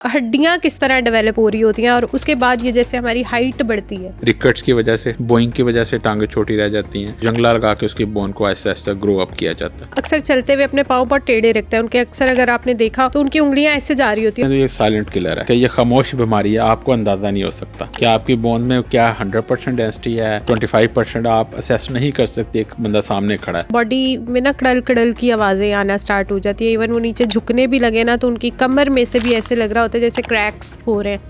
हड्डियां किस तरह डेवलप हो रही होती हैं और उसके बाद ये जैसे हमारी हाइट बढ़ती है। रिकट्स की वजह से, बोइंग की वजह से टांगे छोटी रह जाती हैं। जंगला लगा के उसकी बोन को ऐसा ऐसा ग्रो अप किया जाता है। अक्सर चलते हुए अपने पाँव बहुत टेढ़े रखते हैं उनके, अक्सर अगर आपने देखा तो उनकी उंगलियां ऐसे जा रही होती हैं। तो ये साइलेंट किलर है कि ये खामोश बीमारी है, आपको अंदाजा नहीं हो सकता कि आपकी बोन में क्या 100% डेंसिटी है, 25% आप असेस नहीं कर सकते। एक बंदा सामने खड़ा है, बॉडी में ना कड़ल कड़ल की आवाजें आना स्टार्ट हो जाती है। इवन वो नीचे झुकने भी लगे ना तो उनकी कमर में से भी ऐसे लग रहा होता है जैसे क्रैक्स हो रहे हैं।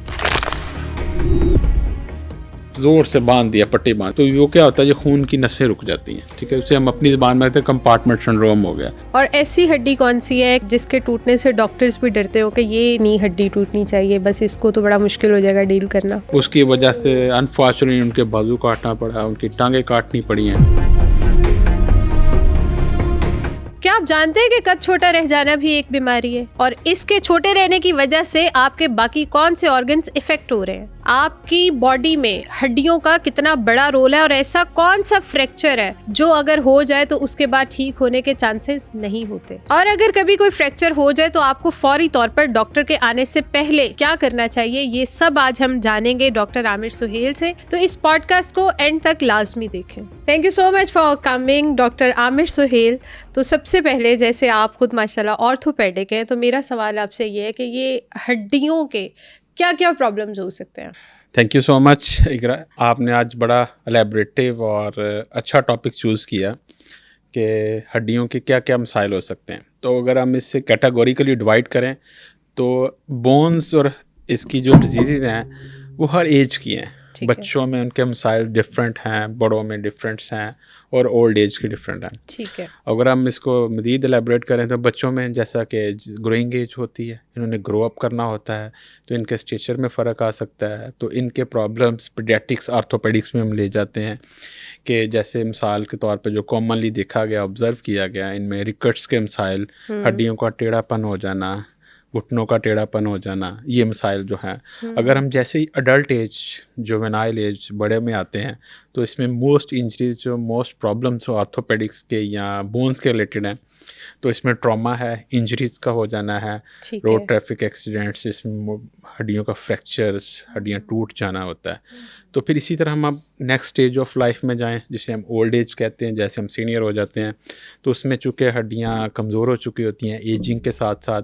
जोर से बांध दिया, पट्टी बांध, तो वो क्या होता है, ये खून की नसें रुक जाती हैं। ठीक है, उसे हम अपनी ज़बान में कहते हैं कंपार्टमेंट सिंड्रोम हो गया। और ऐसी हड्डी कौन सी है जिसके टूटने से डॉक्टर्स भी डरते हो कि ये नहीं हड्डी टूटनी चाहिए, बस इसको तो बड़ा मुश्किल हो जाएगा डील करना। उसकी वजह से अनफॉर्चुनेटली उनके बाजू काटना पड़ा, उनकी टांगें काटनी पड़ी हैं। क्या आप जानते हैं कि कद छोटा रह जाना भी एक बीमारी है और इसके छोटे रहने की वजह से आपके बाकी कौन से ऑर्गन्स इफेक्ट हो रहे हैं? आपकी बॉडी में हड्डियों का कितना बड़ा रोल है और ऐसा कौन सा फ्रैक्चर है जो अगर हो जाए तो उसके बाद ठीक होने के चांसेस नहीं होते? और अगर कभी कोई फ्रैक्चर हो जाए तो आपको फौरी तौर पर डॉक्टर के आने से पहले क्या करना चाहिए, ये सब आज हम जानेंगे डॉक्टर आमिर सुहेल से। तो इस पॉडकास्ट को एंड तक लाजमी देखें। Thank you so much for coming doctor Aamir Suhail. तो सबसे पहले, जैसे आप खुद माशाल्लाह ऑर्थोपेडिक हैं, तो मेरा सवाल आपसे ये है कि ये हड्डियों के क्या क्या प्रॉब्लम्स हो सकते हैं? थैंक यू सो मच इकरा, आपने आज बड़ा एलैबोरेटिव और अच्छा टॉपिक चूज़ किया कि हड्डियों के क्या क्या मसाइल हो सकते हैं। तो अगर हम इससे कैटेगोरिकली डिवाइड करें तो बोन्स और इसकी जो डिजीज़ हैं वो हर एज की हैं। बच्चों में उनके मसाइल डिफरेंट हैं, बड़ों में डिफरेंट्स हैं और ओल्ड एज के डिफरेंट हैं। ठीक है। अगर हम इसको मज़ीद एलेबरेट करें तो बच्चों में जैसा कि ग्रोइंग एज होती है, इन्होंने ग्रो अप करना होता है, तो इनके स्टेचर में फ़र्क आ सकता है। तो इनके प्रॉब्लम्स पीडियाट्रिक्स आर्थोपेडिक्स में हम ले जाते हैं कि जैसे मिसाल के तौर पे जो कॉमनली देखा गया, ऑब्ज़र्व किया गया, इनमें रिकट्स के मसाइल, हड्डियों का टेढ़ापन हो जाना, घुटनों का टेढ़ापन हो जाना, ये मसाइल जो हैं। अगर हम जैसे ही अडल्ट एज, जुवेनाइल एज, बड़े में आते हैं तो इसमें मोस्ट इंजरीज जो मोस्ट प्रॉब्लम्स हो आर्थोपेडिक्स के या बोन्स के रिलेटेड हैं, तो इसमें ट्रॉमा है, इंजरीज का हो जाना है, रोड ट्रैफिक एक्सीडेंट्स, इसमें हड्डियों का फ्रैक्चर्स, हड्डियाँ टूट जाना होता है। तो फिर इसी तरह हम अब नेक्स्ट स्टेज ऑफ लाइफ में जाएं, जिसे हम ओल्ड एज कहते हैं, जैसे हम सीनियर हो जाते हैं, तो उसमें चूँकि हड्डियाँ कमज़ोर हो चुकी होती हैं, एजिंग के साथ साथ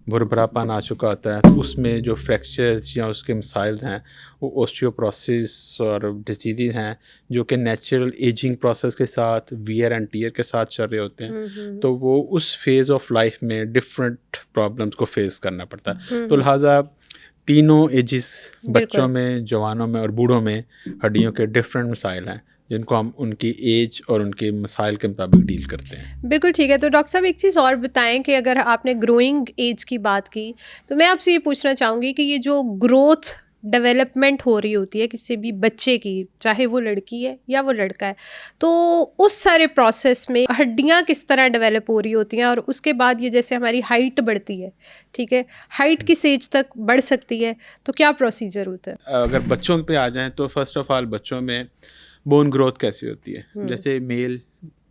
भुरभुरापन आ चुका होता है, तो उसमें जो फ्रैक्चर्स या उसके मसाइल्स हैं वो ओस्टियोप्रोसिस और डिसीज़ हैं जो कि नेचुरल एजिंग प्रोसेस के साथ, वियर एंड टियर के साथ चल रहे होते हैं। तो वो उस फेज़ ऑफ लाइफ में डिफरेंट प्रॉब्लम्स को फेस करना पड़ता है। तो लिहाजा तीनों एजिस, बच्चों में, जवानों में और बूढ़ों में हड्डियों के डिफरेंट मसाइल हैं जिनको हम उनकी एज और उनके मसाइल के मुताबिक डील करते हैं। बिल्कुल ठीक है। तो डॉक्टर साहब एक चीज़ और बताएं कि अगर आपने ग्रोइंग एज की बात की तो मैं आपसे ये पूछना चाहूँगी कि ये जो ग्रोथ डेवलपमेंट हो रही होती है किसी भी बच्चे की, चाहे वो लड़की है या वो लड़का है, तो उस सारे प्रोसेस में हड्डियां किस तरह डेवलप हो रही होती हैं और उसके बाद ये जैसे हमारी हाइट बढ़ती है, ठीक है, हाइट किस एज तक बढ़ सकती है, तो क्या प्रोसीजर होता है? अगर बच्चों पे आ जाएं तो फर्स्ट ऑफ ऑल बच्चों में बोन ग्रोथ कैसी होती है। जैसे मेल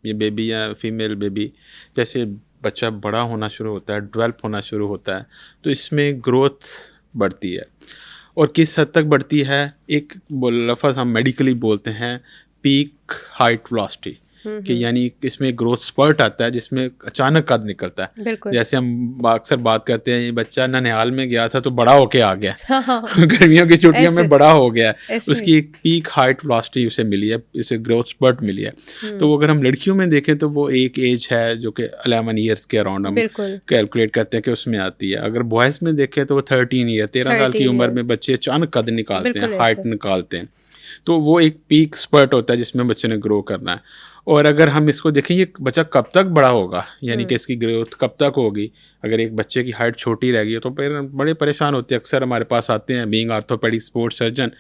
ये बेबी या फीमेल बेबी, जैसे बच्चा बड़ा होना शुरू होता है, डेवलप होना शुरू होता है, तो इसमें ग्रोथ बढ़ती है। और किस हद तक बढ़ती है, एक लफ्ज़ हम मेडिकली बोलते हैं पीक हाइट वेलोसिटी, कि यानी इसमें ग्रोथ स्पर्ट आता है जिसमें अचानक कद निकलता है। जैसे हम अक्सर बात करते हैं, ये बच्चा ननिहाल में गया था तो बड़ा होके आ गया, गर्मियों की छुट्टियों में बड़ा हो गया, उसकी एक पीक हाइट वेलोसिटी उसे मिली है, इसे ग्रोथ स्पर्ट मिली है। तो अगर हम लड़कियों में देखें तो वो एक एज है जो कि 11 ईयर्स के अराउंड हम कैलकुलेट करते हैं कि उसमें आती है। अगर बॉयज़ में देखें तो वो 13 ईयर, 13 साल की उम्र में बच्चे अचानक कद निकालते हैं, हाइट निकालते हैं, तो वो एक पीक स्पर्ट होता है जिसमें बच्चे ने ग्रो करना है। और अगर हम इसको देखें ये बच्चा कब तक बड़ा होगा, यानी कि इसकी ग्रोथ कब तक होगी, अगर एक बच्चे की हाइट छोटी रह गई तो फिर बड़े परेशान होते हैं। अक्सर हमारे पास आते हैं बीइंग आर्थोपेडिक स्पोर्ट्स सर्जन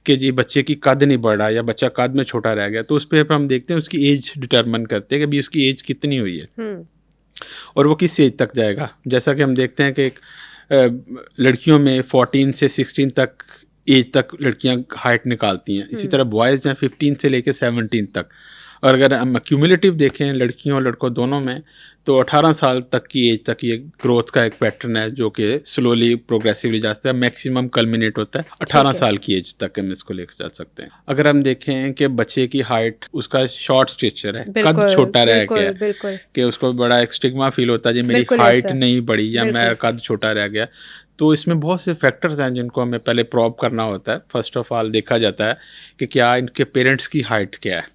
कि जी बच्चे की कद नहीं बढ़ रहा या बच्चा कद में छोटा रह गया, तो उस पर हम देखते हैं, उसकी एज डिटरमिन करते हैं कि अभी उसकी एज कितनी हुई है और वो किस एज तक जाएगा। जैसा कि हम देखते हैं कि लड़कियों में 14 से 16 तक एज तक लड़कियां हाइट निकालती हैं, इसी तरह बॉयज़ हैं 15 से लेकर 17 तक। और अगर हम क्यूमुलेटिव देखें लड़कियों और लड़कों दोनों में, तो 18 साल तक की एज तक ये ग्रोथ का एक पैटर्न है जो कि स्लोली प्रोग्रेसिवली जाता है, मैक्सिमम कल्मिनेट होता है 18 साल की एज तक हम इसको लेकर जा सकते हैं। अगर हम देखें कि बच्चे की हाइट, उसका शॉर्ट स्टेचर है, कद छोटा रह गया, कि उसको बड़ा एक स्टिग्मा फील होता है जी मेरी हाइट नहीं बढ़ी या मैं कद छोटा रह गया, तो इसमें बहुत से फैक्टर्स हैं जिनको हमें पहले प्रॉब करना होता है। फर्स्ट ऑफ ऑल देखा जाता है कि क्या इनके पेरेंट्स की हाइट क्या है,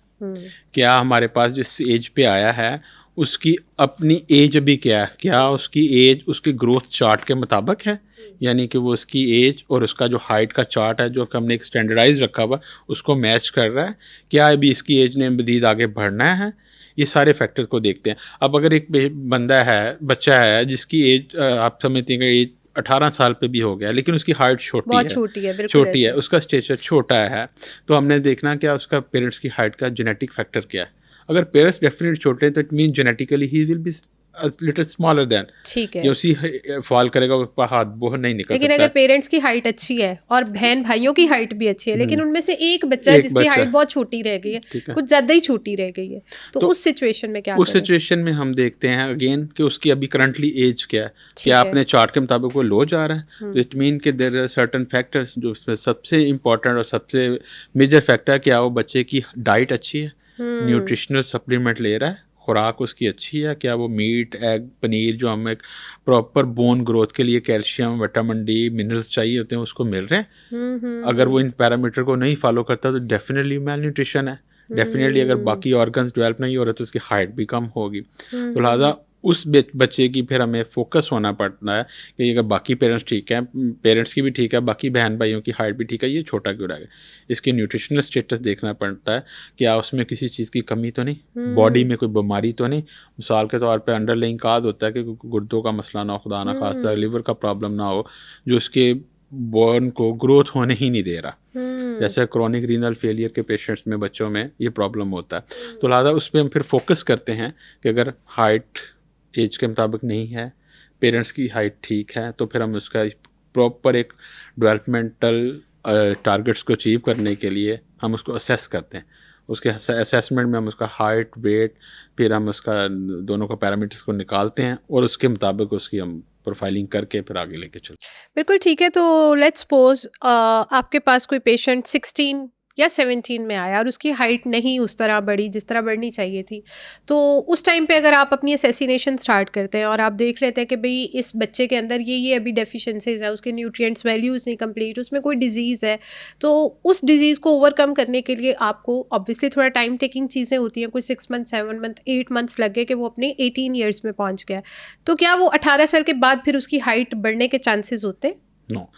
क्या हमारे पास जिस एज पे आया है उसकी अपनी एज अभी क्या है, क्या उसकी एज उसके ग्रोथ चार्ट के मुताबिक है, यानी कि वो उसकी एज और उसका जो हाइट का चार्ट है जो हमने एक स्टैंडर्डाइज रखा हुआ उसको मैच कर रहा है, क्या अभी इसकी एज ने मज़ीद आगे बढ़ना है, ये सारे फैक्टर को देखते हैं। अब अगर एक बंदा है, बच्चा है जिसकी एज आप समझते हैं कि एज 18 साल पे भी हो गया लेकिन उसकी हाइट छोटी है, उसका स्टेचर छोटा है, तो हमने देखना क्या उसका पेरेंट्स की हाइट का जेनेटिक फैक्टर क्या है। अगर पेरेंट्स डेफिनेटली छोटे हैं तो it mean genetically he will be little smaller than, ठीक है, ये उसी फॉल करेगा, उसका हाथ वो नहीं निकल लेकिन सकता। अगर पेरेंट्स की हाइट अच्छी है और बहन भाइयों की हाइट भी अच्छी है लेकिन उनमें से एक बच्चा है जिसकी हाइट बहुत छोटी रह गई है, कुछ ज्यादा ही छोटी रह गई है, तो उस सिचुएशन में क्या करें? उस सिचुएशन में हम देखते हैं अगेन कि उसकी अभी करंटली एज क्या है, क्या आपने चार्ट के मुताबिक वो लो जा रहा है, तो इट मीन कि देयर आर सर्टेन फैक्टर्स जो सबसे इंपॉर्टेंट और सबसे मेजर फैक्टर है, क्या वो बच्चे की डाइट अच्छी है, न्यूट्रिशनल सप्लीमेंट ले रहा है, खुराक उसकी अच्छी है, क्या वो मीट एग पनीर जो हमें प्रॉपर बोन ग्रोथ के लिए कैल्शियम विटामिन डी मिनरल्स चाहिए होते हैं उसको मिल रहे हैं। अगर वो इन पैरामीटर को नहीं फॉलो करता तो डेफिनेटली मेल न्यूट्रिशन है, डेफिनेटली अगर बाकी ऑर्गन्स डेवलप नहीं हो रहे तो उसकी हाइट भी कम होगी। तो लिहाजा उस बच्चे की फिर हमें फोकस होना पड़ता है कि अगर बाकी पेरेंट्स ठीक हैं, पेरेंट्स की भी ठीक है, बाकी बहन भाइयों की हाइट भी ठीक है, ये छोटा क्यों रह गया, इसकी न्यूट्रिशनल स्टेटस देखना पड़ता है, क्या उसमें किसी चीज़ की कमी तो नहीं, बॉडी में कोई बीमारी तो नहीं, मिसाल के तौर पे अंडरलाइंग काज होता है कि गुर्दों का मसला ना हो, खुदा ना खास्ता लिवर का प्रॉब्लम ना हो जो उसके बोन को ग्रोथ होने ही नहीं दे रहा, जैसे क्रॉनिक रीनल फेलियर के पेशेंट्स में बच्चों में ये प्रॉब्लम होता है। तो लिहाजा उस पर हम फिर फोकस करते हैं कि अगर हाइट एज के मुताबिक नहीं है, पेरेंट्स की हाइट ठीक है, तो फिर हम उसका प्रॉपर एक डेवलपमेंटल टारगेट्स को अचीव करने के लिए हम उसको असेस करते हैं। उसके असेसमेंट में हम उसका हाइट वेट फिर हम उसका दोनों का पैरामीटर्स को निकालते हैं और उसके मुताबिक उसकी हम प्रोफाइलिंग करके फिर आगे लेके चलते हैं। बिल्कुल ठीक है। तो लेट्स सपोज आपके पास कोई पेशेंट 16 या 17 में आया और उसकी हाइट नहीं उस तरह बढ़ी जिस तरह बढ़नी चाहिए थी, तो उस टाइम पे अगर आप अपनी असेसिनेशन स्टार्ट करते हैं और आप देख लेते हैं कि भाई इस बच्चे के अंदर ये अभी डेफिशिएंसीज है, उसके न्यूट्रिएंट्स वैल्यूज़ नहीं कंप्लीट, उसमें कोई डिजीज़ है, तो उस डिजीज़ को ओवरकम करने के लिए आपको ऑब्वियसली थोड़ा टाइम टेकिंग चीज़ें होती हैं, कोई 6 मंथ 7 मंथ 8 मंथ्स लग गए कि वो अपने 18 ईयर्स में पहुँच गया, तो क्या वो 18 साल के बाद फिर उसकी हाइट बढ़ने के चांसेस होते? नो,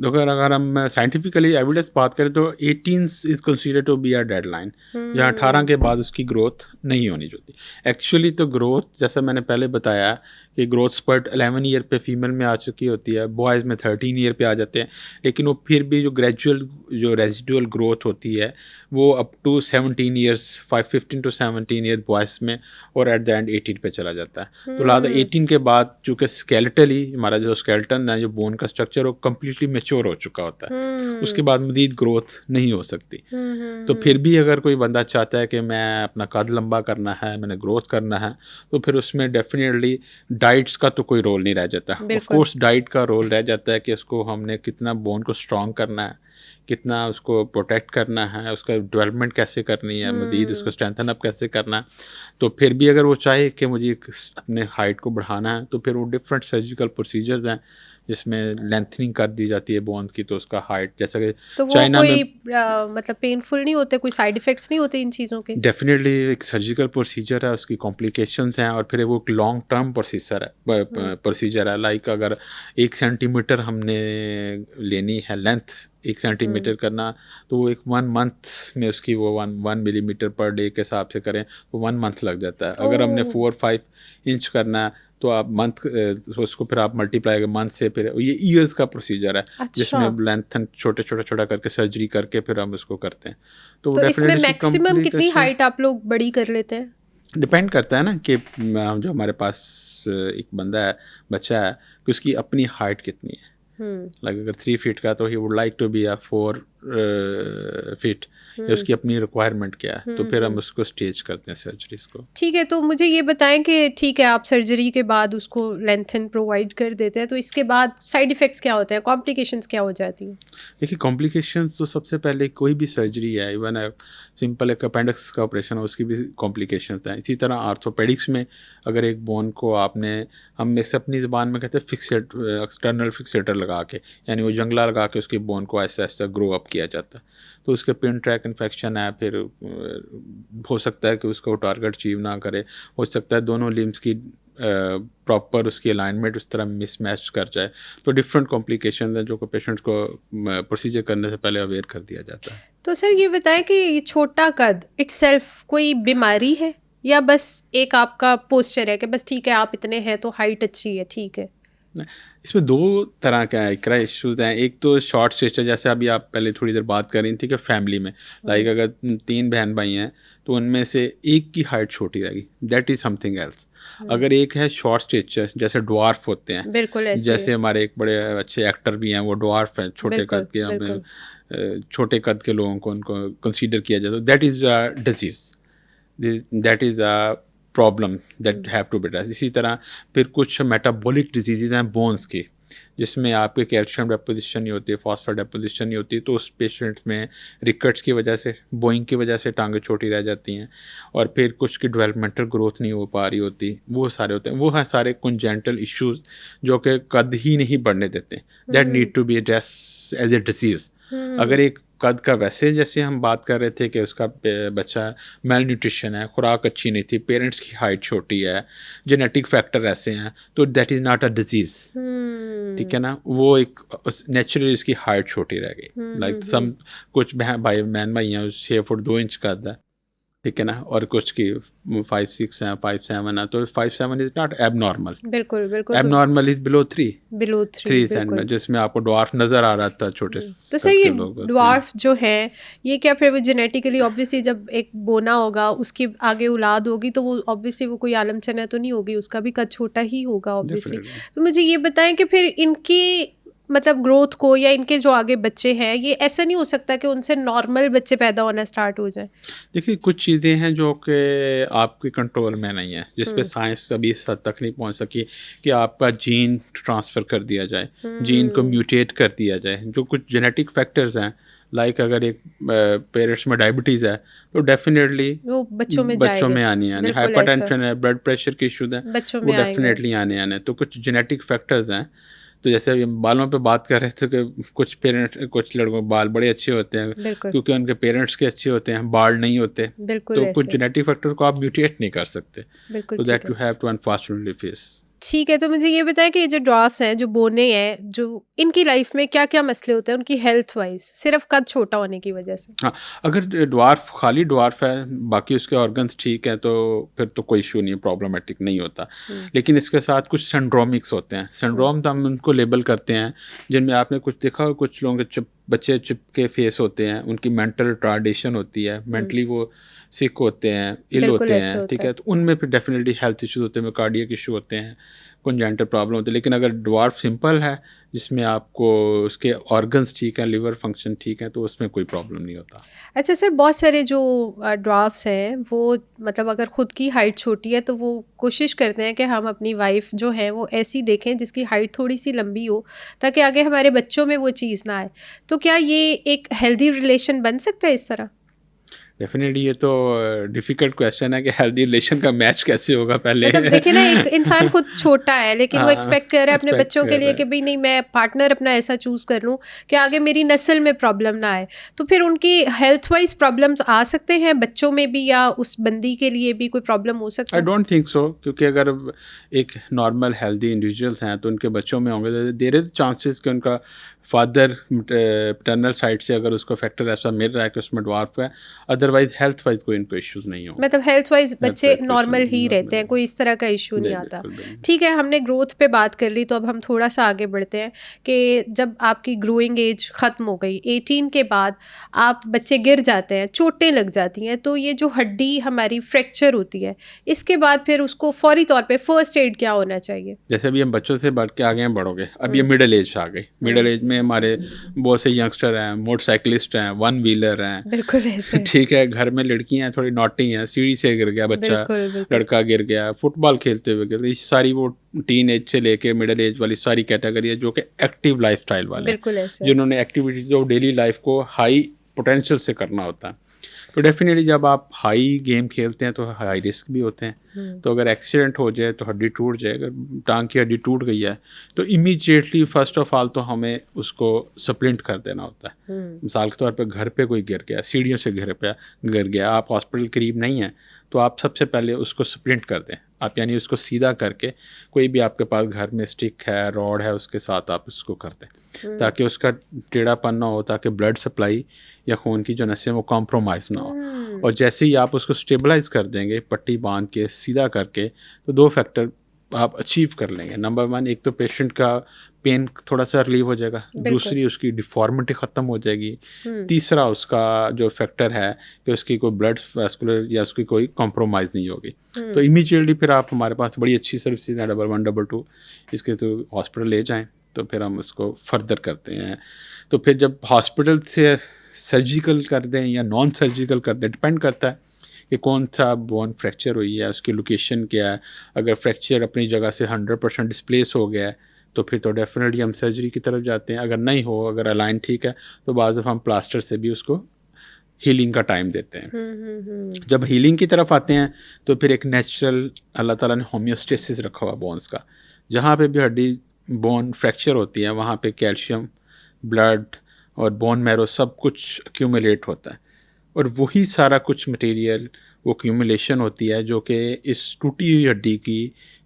अगर हम साइंटिफिकली एविडेंस बात करें तो 18 is consider to be a deadline, जहाँ 18 के बाद उसकी ग्रोथ नहीं होनी चाहिए। एक्चुअली तो ग्रोथ जैसा मैंने पहले बताया कि ग्रोथ स्पर्ट 11 ईयर पे फीमेल में आ चुकी होती है, बॉयज़ में 13 ईयर पे आ जाते हैं, लेकिन वो फिर भी जो ग्रेजुअल जो रेजिडुअल ग्रोथ होती है वो up to 17 years 15 to 17 year boys में और एट द एंड 18 पे चला जाता है। तो लिहाजा 18 के बाद चूँकि स्केलेटली हमारा जो स्केलेटन है, जो बोन का स्ट्रक्चर वो कम्प्लीटली मैच्योर हो चुका होता है, उसके बाद मज़ीद ग्रोथ नहीं हो सकती। तो फिर भी अगर कोई बंदा चाहता है कि मैं अपना कद लंबा करना है, मैंने ग्रोथ करना है, तो फिर उसमें डेफिनेटली डाइट्स का तो कोई रोल नहीं रह जाता। ऑफ कोर्स डाइट का रोल रह जाता है कि उसको हमने कितना बोन को स्ट्रॉन्ग करना है, कितना उसको प्रोटेक्ट करना है, उसका डेवलपमेंट कैसे करनी है, मज़ीद उसको स्ट्रेंथन अप कैसे करना है। तो फिर भी अगर वो चाहे कि मुझे अपने हाइट को बढ़ाना है तो फिर वो डिफरेंट सर्जिकल प्रोसीजर्स हैं जिसमें लेंथनिंग कर दी जाती है बोन्स की, तो उसका हाइट जैसा कि तो वो चाइना में मतलब पेनफुल नहीं होते, कोई साइड इफ़ेक्ट्स नहीं होते इन चीज़ों के? डेफिनेटली एक सर्जिकल प्रोसीजर है, उसकी कॉम्प्लिकेशंस हैं और फिर वो एक लॉन्ग टर्म प्रोसीजर है। लाइक अगर 1 सेंटीमीटर हमने लेनी है लेंथ, 1 सेंटीमीटर करना, तो वो एक 1 मंथ में उसकी वो 1 मिलीमीटर पर डे के हिसाब से करें तो 1 मंथ लग जाता है। अगर हमने 4-5 इंच करना है तो आप मंथ उसको फिर आप मल्टीप्लाई मंथ से, फिर ये ईयर्स का प्रोसीजर है। अच्छा। जिसमें लेंथन छोटा करके सर्जरी करके फिर हम उसको करते हैं। तो इसमें मैक्सिमम कितनी हाइट आप लोग बड़ी कर लेते हैं? डिपेंड करता है ना कि जो हमारे पास एक बंदा है, बच्चा है, कि उसकी अपनी हाइट कितनी है। लाइक अगर 3 फीट का तो ही would like to be a 4 feet, उसकी अपनी रिक्वायरमेंट क्या है, तो फिर हम उसको स्टेज करते हैं सर्जरीज को। ठीक है, तो मुझे ये बताएं कि ठीक है आप सर्जरी के बाद उसको लेंथन प्रोवाइड कर देते हैं, तो इसके बाद साइड इफ़ेक्ट्स क्या होते हैं, कॉम्प्लिकेशंस क्या हो जाती हैं? देखिए कॉम्प्लिकेशंस तो सबसे पहले कोई भी सर्जरी है, इवन सिंपल एक अपेंडिक्स का ऑपरेशन हो उसकी भी कॉम्प्लिकेशंस हैं। इसी तरह आर्थोपेडिक्स में अगर एक बोन को आपने, हम इसे अपनी ज़बान में कहते हैं फिक्सेट, एक्सटर्नल फिक्सेटर लगा के, यानी वो जंगला लगा के उसकी बोन को ऐसा ऐसा ग्रो अप किया जाता है, तो उसके पिन ट्रैक इन्फेक्शन है, फिर हो सकता है कि उसको टारगेट अचीव ना करे, हो सकता है दोनों लिम्स की प्रॉपर उसकी अलाइनमेंट उस तरह मिसमैच कर जाए, तो डिफरेंट कॉम्प्लिकेशन हैं जो को पेशेंट को प्रोसीजर करने से पहले अवेयर कर दिया जाता है। तो सर ये बताएं कि ये छोटा कद इट्सेल्फ कोई बीमारी है या बस एक आपका पोस्चर है कि बस ठीक है आप इतने हैं तो हाइट अच्छी है, ठीक है? इसमें 2 तरह का इश्यूज हैं। एक तो शॉर्ट स्टेचर, जैसे अभी आप पहले थोड़ी देर बात कर रही थी कि फैमिली में लाइक अगर 3 बहन भाई हैं तो उनमें से एक की हाइट छोटी रहेगी, दैट इज़ समथिंग एल्स। अगर एक है शॉर्ट स्टेचर, जैसे ड्वार्फ होते हैं, बिल्कुल ऐसे जैसे हमारे एक बड़े अच्छे एक्टर भी हैं वो ड्वार्फ हैं, छोटे बिल्कुल, कद के, बिल्कुल। हमें छोटे कद के लोगों को उनको कंसीडर किया जाता है, that is a disease, that is a problem that have to be addressed. इसी तरह फिर कुछ मेटाबॉलिक डिजीज़ हैं बोन्स की, जिसमें आपके कैल्शियम डेपोजिशन नहीं होती है, फॉस्फोर डेपोजिशन नहीं होती, तो उस पेशेंट में रिकट्स की वजह से, बोइंग की वजह से टांगें छोटी रह जाती हैं, और फिर कुछ की डेवलपमेंटल ग्रोथ नहीं हो पा रही होती, वो सारे होते हैं। वो हैं सारे कंजेंटल इश्यूज जो कि कद ही नहीं बढ़ने देते, that need to be address as a disease. अगर एक कद का, वैसे जैसे हम बात कर रहे थे कि उसका बच्चा मेल न्यूट्रिशन है, खुराक अच्छी नहीं थी, पेरेंट्स की हाइट छोटी है, जेनेटिक फैक्टर ऐसे हैं, तो that is not a disease, ठीक है ना, वो एक नेचुरली उसकी हाइट छोटी रह गई। लाइक सम कुछ बहन भाई हैं 6 फुट 2 इंच कद है, ठीक है ना, और कुछ की 5'6" हैं, 5'7" है, तो 5'7" इज़ नॉट एबनॉर्मल, बिल्कुल बिल्कुल। एबनॉर्मल इज़ बिलो 3 3 सेंटीमीटर, जिसमें आपको डॉर्फ नज़र आ रहा था छोटे तो सर ये ड्वार्फ जो है ये क्या फिर वो जेनेटिकली ऑब्वियसली जब एक बोना होगा उसकी आगे औलाद होगी तो वो ऑब्वियसली वो कोई आलम चना तो नहीं होगी, उसका भी कद छोटा ही होगा ऑब्वियसली। तो मुझे ये बताएं कि फिर इनकी मतलब ग्रोथ को या इनके जो आगे बच्चे हैं ये ऐसा नहीं हो सकता कि उनसे नॉर्मल बच्चे पैदा होना स्टार्ट हो जाए? देखिए कुछ चीज़ें हैं जो कि आपके कंट्रोल में नहीं है, जिस पे साइंस अभी इस हद तक नहीं पहुंच सकी कि आपका जीन ट्रांसफ़र कर दिया जाए, जीन को म्यूटेट कर दिया जाए। जो कुछ जेनेटिक फैक्टर्स हैं, लाइक अगर एक पेरेंट्स में डायबिटीज़ है तो डेफिनेटली वो बच्चों में आनी हाइपरटेंशन है, ब्लड प्रेशर के इशूज़ हैं, बच्चों वो में डेफिनेटली आने। तो कुछ जेनेटिक फैक्टर्स हैं, तो जैसे अभी बालों पे बात कर रहे थे कि कुछ लड़कों के बाल बड़े अच्छे होते हैं क्योंकि उनके पेरेंट्स के अच्छे होते हैं, बाल नहीं होते, तो कुछ जेनेटिक फैक्टर को आप म्यूटेट नहीं कर सकते, तो that you have to unfortunately face. ठीक है, तो मुझे ये बताएं कि ये जो ड्वार्फ्स हैं, जो बोने हैं, जो इनकी लाइफ में क्या क्या मसले होते हैं उनकी हेल्थ वाइज, सिर्फ कद छोटा होने की वजह से? हाँ, अगर खाली ड्वार्फ है, बाकी उसके ऑर्गन्स ठीक हैं, तो फिर तो कोई इशू नहीं है, प्रॉब्लमेटिक नहीं होता। लेकिन इसके साथ कुछ सिंड्रोमिक्स होते हैं। सिंड्रोम तो हम उनको लेबल करते हैं जिनमें आपने कुछ देखा हो, कुछ लोगों के बच्चे चिपके फेस होते हैं, उनकी मेंटल रिटार्डेशन होती है, मेंटली वो सिक होते हैं, इल होते हैं, ठीक है, तो उनमें फिर डेफिनेटली हेल्थ इश्यूज होते हैं, कार्डियक इशू होते हैं, कंजेंटल प्रॉब्लम होते हैं। लेकिन अगर ड्वार्फ सिंपल है जिसमें आपको उसके ऑर्गन्स ठीक हैं, लिवर फंक्शन ठीक है, तो उसमें कोई प्रॉब्लम नहीं होता। अच्छा सर, बहुत सारे जो ड्वार्फ्स हैं वो मतलब अगर खुद की हाइट छोटी है तो वो कोशिश करते हैं कि हम अपनी वाइफ जो है वो ऐसी देखें जिसकी हाइट थोड़ी सी लंबी हो ताकि आगे हमारे बच्चों में वो चीज़ ना आए। तो क्या ये एक हेल्दी रिलेशन बन सकता है इस तरह? डेफिनेटली ये तो डिफिकल्ट क्वेश्चन है कि हेल्दी रिलेशन का मैच कैसे होगा पहले। मतलब देखिए ना, एक इंसान खुद छोटा है लेकिन वो एक्सपेक्ट कर रहा है अपने बच्चों के लिए कि भाई नहीं, मैं पार्टनर अपना ऐसा चूज कर लूँ कि आगे मेरी नस्ल में प्रॉब्लम ना आए, तो फिर उनकी हेल्थ वाइज प्रॉब्लम्स आ सकते हैं बच्चों में भी, या उस बंदी के लिए भी कोई प्रॉब्लम हो सकता है? आई डोंट थिंक सो, क्योंकि अगर एक नॉर्मल हेल्दी इंडिविजुअल्स हैं तो उनके बच्चों में होंगे, देयर इज चांसेस कि उनका फादर पैटर्नल साइड से अगर उसको फैक्टर ऐसा मिल रहा है कि उसमें ड्वार्फ है, अदर अदरवाइज हेल्थ वाइज कोई इनको इश्यूज नहीं हो। मतलब हेल्थ वाइज बच्चे wise नॉर्मल issue ही नहीं, रहते हैं, कोई इस तरह का इशू नहीं आता। बिल्कुल। ठीक है, हमने ग्रोथ पे बात कर ली, तो अब हम थोड़ा सा आगे बढ़ते हैं कि जब आपकी ग्रोइंग एज ख़त्म हो गई 18 के बाद, आप बच्चे गिर जाते हैं, चोटें लग जाती हैं, तो ये जो हड्डी हमारी फ्रैक्चर होती है, इसके बाद फिर उसको फौरी तौर पे फर्स्ट एड क्या होना चाहिए? जैसे अभी हम बच्चों से बढ़ के आ गए हैं बड़ों के, अब ये मिडिल एज आ गई। मिडिल एज में हमारे बहुत से यंगस्टर हैं, मोटरसाइकिलिस्ट हैं, वन व्हीलर हैं, बिल्कुल ऐसे। ठीक है, घर में लड़कियां थोड़ी नॉटी हैं, सीढ़ी से गिर गया बच्चा, बिल्कुल बिल्कुल। लड़का गिर गया, फुटबॉल खेलते हुए गिर गया, ये सारी वो टीन एज से लेके मिडिल एज वाली सारी कैटेगरी है जो कि एक्टिव लाइफस्टाइल वाले हैं, बिल्कुल ऐसे। जिन्होंने एक्टिविटी जो डेली लाइफ को हाई पोटेंशियल से करना होता है। तो डेफिनेटली जब आप हाई गेम खेलते हैं तो हाई रिस्क भी होते हैं। तो अगर एक्सीडेंट हो जाए तो हड्डी टूट जाए, अगर टांग की हड्डी टूट गई है तो इमीडिएटली फर्स्ट ऑफ ऑल तो हमें उसको सप्लिंट कर देना होता है। मिसाल के तौर पे घर पे कोई गिर गया, सीढ़ियों से गिर गया, आप हॉस्पिटल करीब नहीं हैं, तो आप सबसे पहले उसको सप्लिंट कर दें। आप यानी उसको सीधा करके, कोई भी आपके पास घर में स्टिक है, रॉड है, उसके साथ आप उसको कर दें ताकि उसका टेढ़ापन ना हो, ताकि ब्लड सप्लाई या खून की जो नसें वो कॉम्प्रोमाइज़ ना हो। और जैसे ही आप उसको स्टेबलाइज कर देंगे, पट्टी बांध के सीधा करके, तो दो फैक्टर आप अचीव कर लेंगे। नंबर 1, एक तो पेशेंट का पेन थोड़ा सा रिलीव हो जाएगा, दूसरी उसकी डिफॉर्मिटी ख़त्म हो जाएगी, तीसरा उसका जो फैक्टर है कि उसकी कोई ब्लड वैस्कुलर या उसकी कोई कॉम्प्रोमाइज़ नहीं होगी। तो इमीडिएटली फिर आप हमारे पास बड़ी अच्छी सर्विसेज हैं 1112 इसके तो हॉस्पिटल ले जाएं, तो फिर हम उसको फर्दर करते हैं। तो फिर जब हॉस्पिटल से सर्जिकल कर दें या नॉन सर्जिकल कर दें, डिपेंड करता है कि कौन सा बोन फ्रैक्चर हुई है, उसकी लोकेशन क्या है। अगर फ्रैक्चर अपनी जगह से 100% डिस्प्लेस हो गया है तो फिर तो डेफिनेटली हम सर्जरी की तरफ जाते हैं। अगर नहीं हो, अगर अलाइन ठीक है, तो बाद दफ़ा हम प्लास्टर से भी उसको हीलिंग का टाइम देते हैं। जब हीलिंग की तरफ आते हैं तो फिर एक नेचुरल अल्लाह ताला ने होम्योस्टेसिस रखा हुआ बोन्स का। जहाँ पे भी हड्डी बोन फ्रैक्चर होती है वहाँ पे कैल्शियम, ब्लड और बोन मैरो सब कुछ एक्यूमुलेट होता है, और वही सारा कुछ मटेरियल वो एक्यूमुलेशन होती है जो कि इस टूटी हुई हड्डी की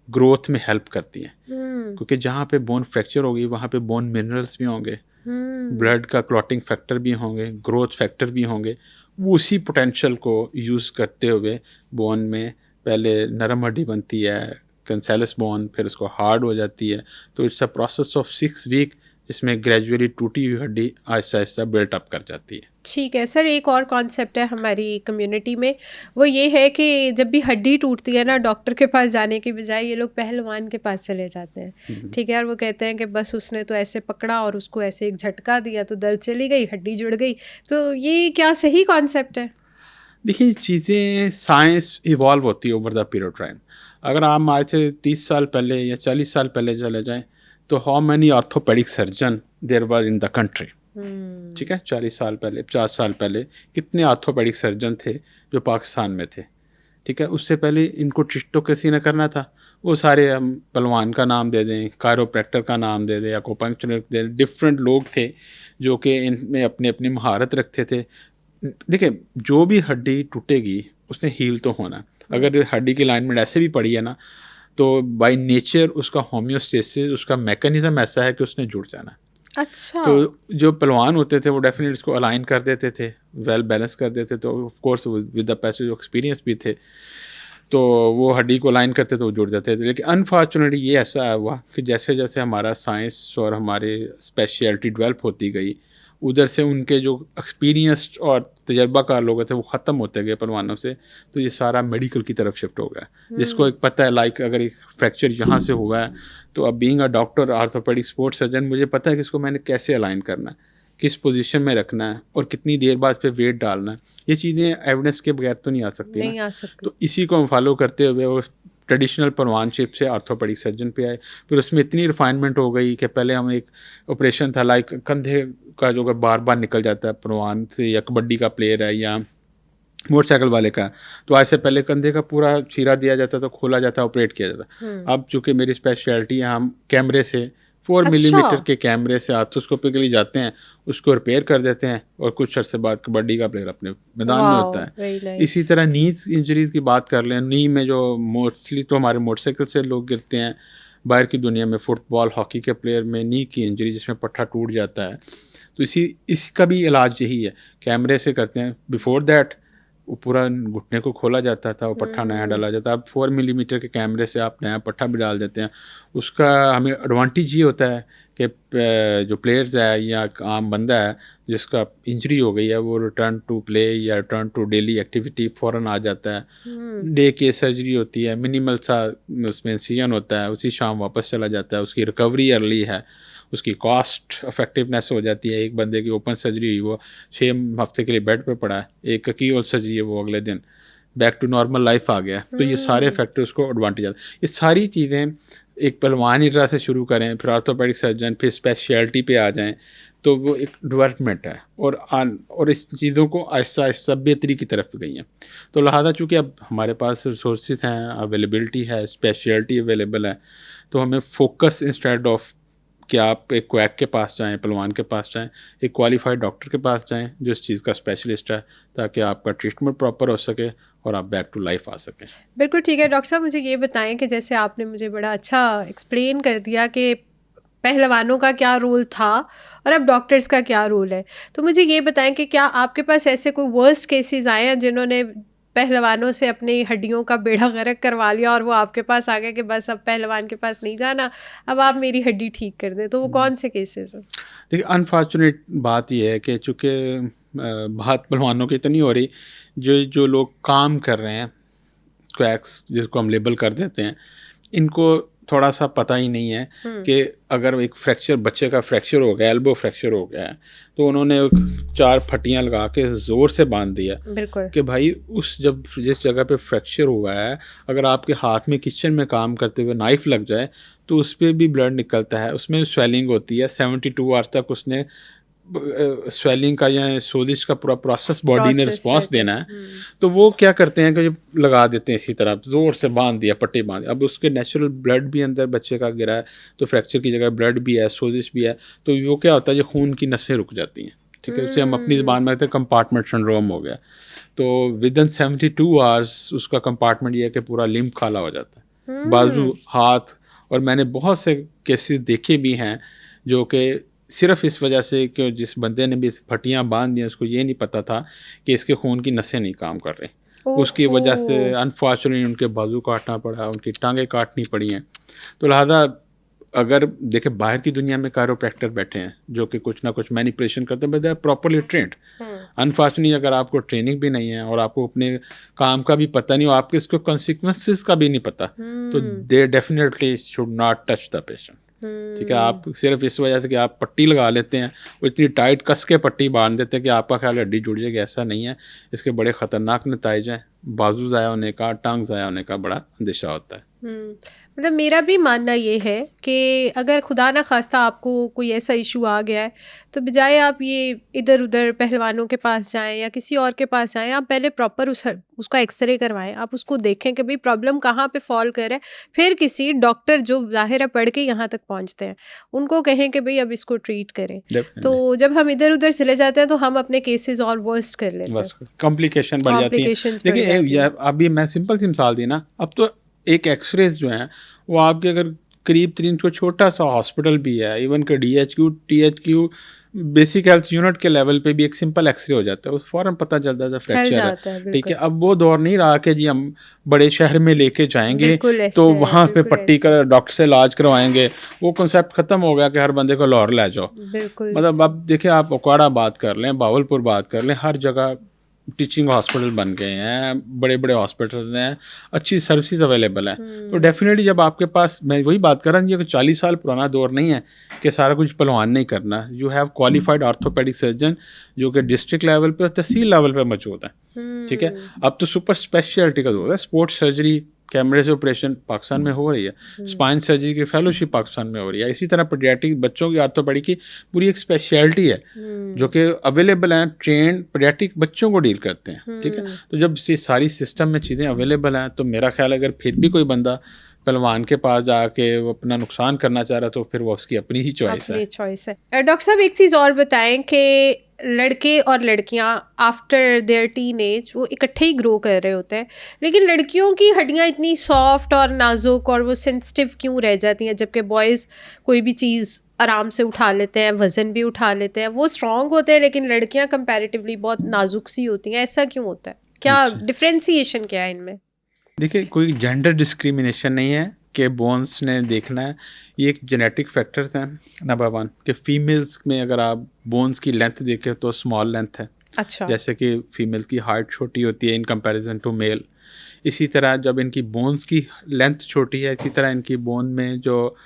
ग्रोथ में हेल्प करती है। क्योंकि जहाँ पे बोन फ्रैक्चर होगी वहाँ पे बोन मिनरल्स भी होंगे, ब्लड का क्लॉटिंग फैक्टर भी होंगे, ग्रोथ फैक्टर भी होंगे। वो उसी पोटेंशियल को यूज़ करते हुए बोन में पहले नरम हड्डी बनती है, कैंसैलस बोन, फिर उसको हार्ड हो जाती है। तो it's a process of 6 week जिसमें ग्रेजुअली टूटी हुई हड्डी आहिस्ता आहिस्ता बिल्ट अप कर जाती है। ठीक है सर, एक और कॉन्सेप्ट है हमारी कम्युनिटी में, वो ये है कि जब भी हड्डी टूटती है ना, डॉक्टर के पास जाने के बजाय ये लोग पहलवान के पास चले जाते हैं। ठीक है, और वो कहते हैं कि बस उसने तो ऐसे पकड़ा और उसको ऐसे एक झटका दिया तो दर्द चली गई, हड्डी जुड़ गई। तो ये क्या सही कॉन्सेप्ट है? देखिए, चीज़ें साइंस इवॉल्व होती है over the period of time. अगर आप आज से 30 साल पहले या 40 साल पहले चले जाएं तो how many orthopaedic surgeon there were in the country. ठीक है, 40 साल पहले, 50 साल पहले कितने ऑर्थोपेडिक सर्जन थे जो पाकिस्तान में थे। ठीक है, उससे पहले इनको ट्रीट तो किसी ने करना था, वो सारे हम पहलवान का नाम दे दें, कायरोप्रैक्टर का नाम दे दें, एक्यूपंक्चर दे दें, डिफरेंट लोग थे जो कि इनमें अपनी अपनी महारत रखते थे। देखिए, जो भी हड्डी टूटेगी उसने हील तो होना। अगर हड्डी की अलाइनमेंट ऐसे भी पड़ी है ना, तो बाय नेचर उसका होम्योस्टेसिस, उसका मैकेनिज्म ऐसा है कि उसने जुड़ जाना। अच्छा। तो जो पहलवान होते थे वो डेफिनेटली इसको अलाइन कर देते थे, वेल बैलेंस कर देते, तो of course with the passage of experience भी थे, तो वो हड्डी को अलाइन करते तो वो जुड़ जाते थे। लेकिन अनफॉर्चुनेटली ये ऐसा हुआ कि जैसे जैसे हमारा साइंस और हमारे स्पेशलिटी डेवलप होती गई, उधर से उनके जो एक्सपीरियंस्ड और तजर्बाकार लोग थे वो ख़त्म होते गए पहलवानों से, तो ये सारा मेडिकल की तरफ शिफ्ट हो गया। जिसको एक पता है, लाइक अगर एक फ्रैक्चर यहाँ से हुआ है तो अब being a doctor, orthopaedic sports surgeon, मुझे पता है कि इसको मैंने कैसे अलाइन करना है, किस पोजीशन में रखना है और कितनी देर बाद फिर वेट डालना है। ये चीज़ें एविडेंस के बगैर तो नहीं आ सकती, नहीं आ सकती। तो इसी को हम फॉलो करते हुए वो ट्रेडिशनल पहलवानशिप से आर्थोपेडिक सर्जन पे आए। फिर उसमें इतनी रिफाइनमेंट हो गई कि पहले हम एक ऑपरेशन था, लाइक कंधे का जो बार बार निकल जाता है पहलवान से, या कबड्डी का प्लेयर है या मोटरसाइकिल वाले का, तो आज से पहले कंधे का पूरा चीरा दिया जाता, तो खोला जाता, ऑपरेट किया जाता। अब चूँकि मेरी स्पेशलिटी है, हम कैमरे से 4 मिलीमीटर के कैमरे से आर्थोस्कोपिकली जाते हैं, उसको रिपेयर कर देते हैं, और कुछ अर्से बाद कबड्डी का प्लेयर अपने मैदान में होता है। इसी तरह नीज इंजरीज की बात कर लें, नी में जो मोस्टली तो हमारे मोटरसाइकिल से लोग गिरते हैं, बाहर की दुनिया में फुटबॉल, हॉकी के प्लेयर में नी की इंजरी जिसमें पट्टा टूट जाता है, तो इसका भी इलाज यही है, कैमरे से करते हैं। बिफोर दैट वो पूरा घुटने को खोला जाता था, वो पट्टा नया डाला जाता। अब 4 मिलीमीटर के कैमरे से आप नया पट्टा भी डाल देते हैं। उसका हमें एडवांटेज ये होता है कि जो प्लेयर्स है या आम बंदा है जिसका इंजरी हो गई है, वो रिटर्न टू प्ले या रिटर्न टू डेली एक्टिविटी फ़ौरन आ जाता है। डे के सर्जरी होती है, मिनिमल सा उसमें इंसिजन होता है, उसी शाम वापस चला जाता है। उसकी रिकवरी अर्ली है, उसकी कॉस्ट इफेक्टिवनेस हो जाती है। एक बंदे की ओपन सर्जरी हुई, वो 6 हफ्ते के लिए बेड पे पड़ा है, एक की होल सर्जरी है, वो अगले दिन बैक टू नॉर्मल लाइफ आ गया। तो ये सारे फैक्टर्स को एडवांटेज आते हैं। ये सारी चीज़ें एक पहलवानी तरह से शुरू करें, फिर ऑर्थोपेडिक सर्जन, फिर स्पेशलिटी पे आ जाएं, तो वो एक डेवलपमेंट है और इस चीज़ों को आहिस्ता आहिस्ता बेहतरी की तरफ गई हैं। तो लिहाजा चूँकि अब हमारे पास रिसोर्स हैं, अवेलेबिलिटी है, स्पेशलिटी अवेलेबल है, तो हमें फोकस इंस्टेड ऑफ कि आप एक क्वैक के पास जाएं, पहलवान के पास जाएं, एक क्वालिफाइड डॉक्टर के पास जाएं जो इस चीज़ का स्पेशलिस्ट है, ताकि आपका ट्रीटमेंट प्रॉपर हो सके और आप बैक टू लाइफ आ सकें। बिल्कुल ठीक है डॉक्टर साहब, मुझे ये बताएं कि जैसे आपने मुझे बड़ा अच्छा एक्सप्लेन कर दिया कि पहलवानों का क्या रोल था और अब डॉक्टर्स का क्या रोल है, तो मुझे ये बताएं कि क्या आपके पास ऐसे कोई वर्स्ट केसेस आए हैं जिन्होंने पहलवानों से अपनी हड्डियों का बेड़ा गर्क करवा लिया और वो आपके पास आ गए कि बस अब पहलवान के पास नहीं जाना, अब आप मेरी हड्डी ठीक कर दें, तो वो कौन से केसेस हैं? देखिए, अनफॉर्चुनेट बात यह है कि चूँकि बात पहलवानों की इतनी हो रही, जो लोग काम कर रहे हैं, क्वैक्स जिसको हम लेबल कर देते हैं, इनको थोड़ा सा पता ही नहीं है कि अगर एक फ्रैक्चर, बच्चे का फ्रैक्चर हो गया, एल्बो फ्रैक्चर हो गया है, तो उन्होंने 4 फटियाँ लगा के ज़ोर से बांध दिया कि भाई जिस जगह पे फ्रैक्चर हुआ है, अगर आपके हाथ में किचन में काम करते हुए नाइफ़ लग जाए तो उस पर भी ब्लड निकलता है, उसमें स्वेलिंग होती है। 72 आवर्स तक उसने स्वेलिंग का या सोजिश का पूरा प्रोसेस बॉडी ने रिस्पॉन्स देना है। तो वो क्या करते हैं कि लगा देते हैं इसी तरह, ज़ोर से बांध दिया, पट्टी बांध। अब उसके नेचुरल ब्लड भी अंदर बच्चे का गिरा है, तो फ्रैक्चर की जगह ब्लड भी है, सोजिश भी है, तो वो क्या होता है, जो खून की नसें रुक जाती हैं, ठीक है। उसे हम अपनी ज़बान में कहते हैं कंपार्टमेंट सिंड्रोम हो गया। तो विदिन 72 आवर्स उसका कंपार्टमेंट ये है कि पूरा लिम्ब खाला हो जाता है, बाजू, हाथ। और मैंने बहुत से केसेस देखे भी हैं जो कि सिर्फ इस वजह से कि जिस बंदे ने भी फटियाँ बांध दी, उसको ये नहीं पता था कि इसके खून की नसें नहीं काम कर रही, उसकी वजह से अनफॉर्चुनेटली उनके बाजू काटना पड़ा, उनकी टांगें काटनी पड़ी हैं। तो लिहाजा अगर देखें, बाहर की दुनिया में कायरोप्रैक्टर बैठे हैं जो कि कुछ ना कुछ मैनिपुलेशन करते हैं, but they are properly trained. Unfortunately अगर आपको ट्रेनिंग भी नहीं है और आपको अपने काम का भी पता नहीं हो, आपके इसको कॉन्सिक्वेंसेस का भी नहीं पता, तो they definitely should not touch the patient, ठीक है। आप सिर्फ इस वजह से कि आप पट्टी लगा लेते हैं, वो इतनी टाइट कस के पट्टी बांध देते हैं कि आपका ख्याल हड्डी जुड़ जाएगी, ऐसा नहीं है। इसके बड़े ख़तरनाक नतीजे हैं, बाजू ज़ाया होने का, टांग ज़ाया होने का बड़ा अंदेशा होता है। मतलब मेरा भी मानना ये है कि अगर खुदा ना खास्ता आपको कोई ऐसा इशू आ गया है, तो बजाय आप ये इधर उधर पहलवानों के पास जाएं या किसी और के पास जाएं, आप पहले प्रॉपर उसका एक्सरे करवाएं, आप उसको देखें कि भाई प्रॉब्लम कहाँ पे फॉल कर रहा है। फिर किसी डॉक्टर जो ज़ाहिर है पढ़ के यहाँ तक पहुँचते हैं, उनको कहें कि भाई अब इसको ट्रीट करें। तो जब हम इधर उधर चले जाते हैं तो हम अपने केसेस और वर्स्ट कर लेते हैं, कॉम्प्लिकेशन बढ़ जाती है। देखिए, अभी मैं सिंपल सी मिसाल दी ना, अब तो एक एक्सरेज जो हैं वो आपके अगर करीब तरीन को छोटा सा हॉस्पिटल भी है, इवन के DHQ THQ basic health unit के लेवल पे भी एक सिंपल एक्सरे हो जाता है, उस फ़ौरन पता चलता है फ्रैक्चर है, ठीक है। अब वो दौर नहीं रहा कि जी हम बड़े शहर में लेके जाएंगे तो वहाँ पे पट्टी कर डॉक्टर से इलाज करवाएंगे, वो कॉन्सेप्ट ख़त्म हो गया कि हर बंदे को लाहौर ले जाओ। मतलब अब देखिए, आप ओकाड़ा बात कर लें, बावलपुर बात कर लें, हर जगह टीचिंग हॉस्पिटल बन गए हैं, बड़े बड़े हॉस्पिटल हैं, अच्छी सर्विसेज अवेलेबल हैं। तो डेफिनेटली जब आपके पास, मैं वही बात कर रहा हूँ, ये 40 साल पुराना दौर नहीं है कि सारा कुछ पहलवान नहीं करना। You have qualified orthopaedic surgeon जो कि डिस्ट्रिक्ट लेवल पे और तहसील लेवल पे मौजूद है, ठीक है। अब तो सुपर स्पेशलिटी का दौर है, स्पोर्ट्स सर्जरी, कैमरे से ऑपरेशन पाकिस्तान में हो रही है, स्पाइन सर्जरी की फेलोशिप पाकिस्तान में हो रही है। इसी तरह पीडियाट्रिक बच्चों की ऑर्थोपेडिक की पूरी एक स्पेशलिटी है जो कि अवेलेबल है, ट्रेन पीडियाट्रिक बच्चों को डील करते हैं, ठीक है। तो जब ये सारी सिस्टम में चीज़ें अवेलेबल हैं, तो मेरा ख्याल अगर फिर भी कोई बंदा पहलवान के पास जाके वो अपना नुकसान करना चाह रहा, तो फिर वो उसकी अपनी ही चॉइस है। डॉक्टर साहब, एक चीज़ और बताएं कि लड़के और लड़कियां आफ्टर देयर टीनेज वो इकट्ठे ही ग्रो कर रहे होते हैं, लेकिन लड़कियों की हड्डियां इतनी सॉफ्ट और नाजुक और वो सेंसिटिव क्यों रह जाती हैं, जबकि बॉयज़ कोई भी चीज़ आराम से उठा लेते हैं, वज़न भी उठा लेते हैं, वो स्ट्रॉन्ग होते हैं, लेकिन लड़कियां कंपैरेटिवली बहुत नाजुक सी होती हैं, ऐसा क्यों होता है? क्या अच्छा। डिफरेंशिएशन क्या है इनमें? देखिए, कोई जेंडर डिस्क्रिमिनेशन नहीं है कि बोन्स ने देखना है। ये एक जेनेटिक फैक्टर्स हैं नंबर वन, कि फीमेल्स में अगर आप बोन्स की लेंथ देखें तो स्मॉल लेंथ है, अच्छा। जैसे कि फीमेल की हार्ट छोटी होती है इन कंपैरिजन टू मेल। इसी तरह जब इनकी बोन्स की लेंथ छोटी है, इसी तरह इनकी बोन में जो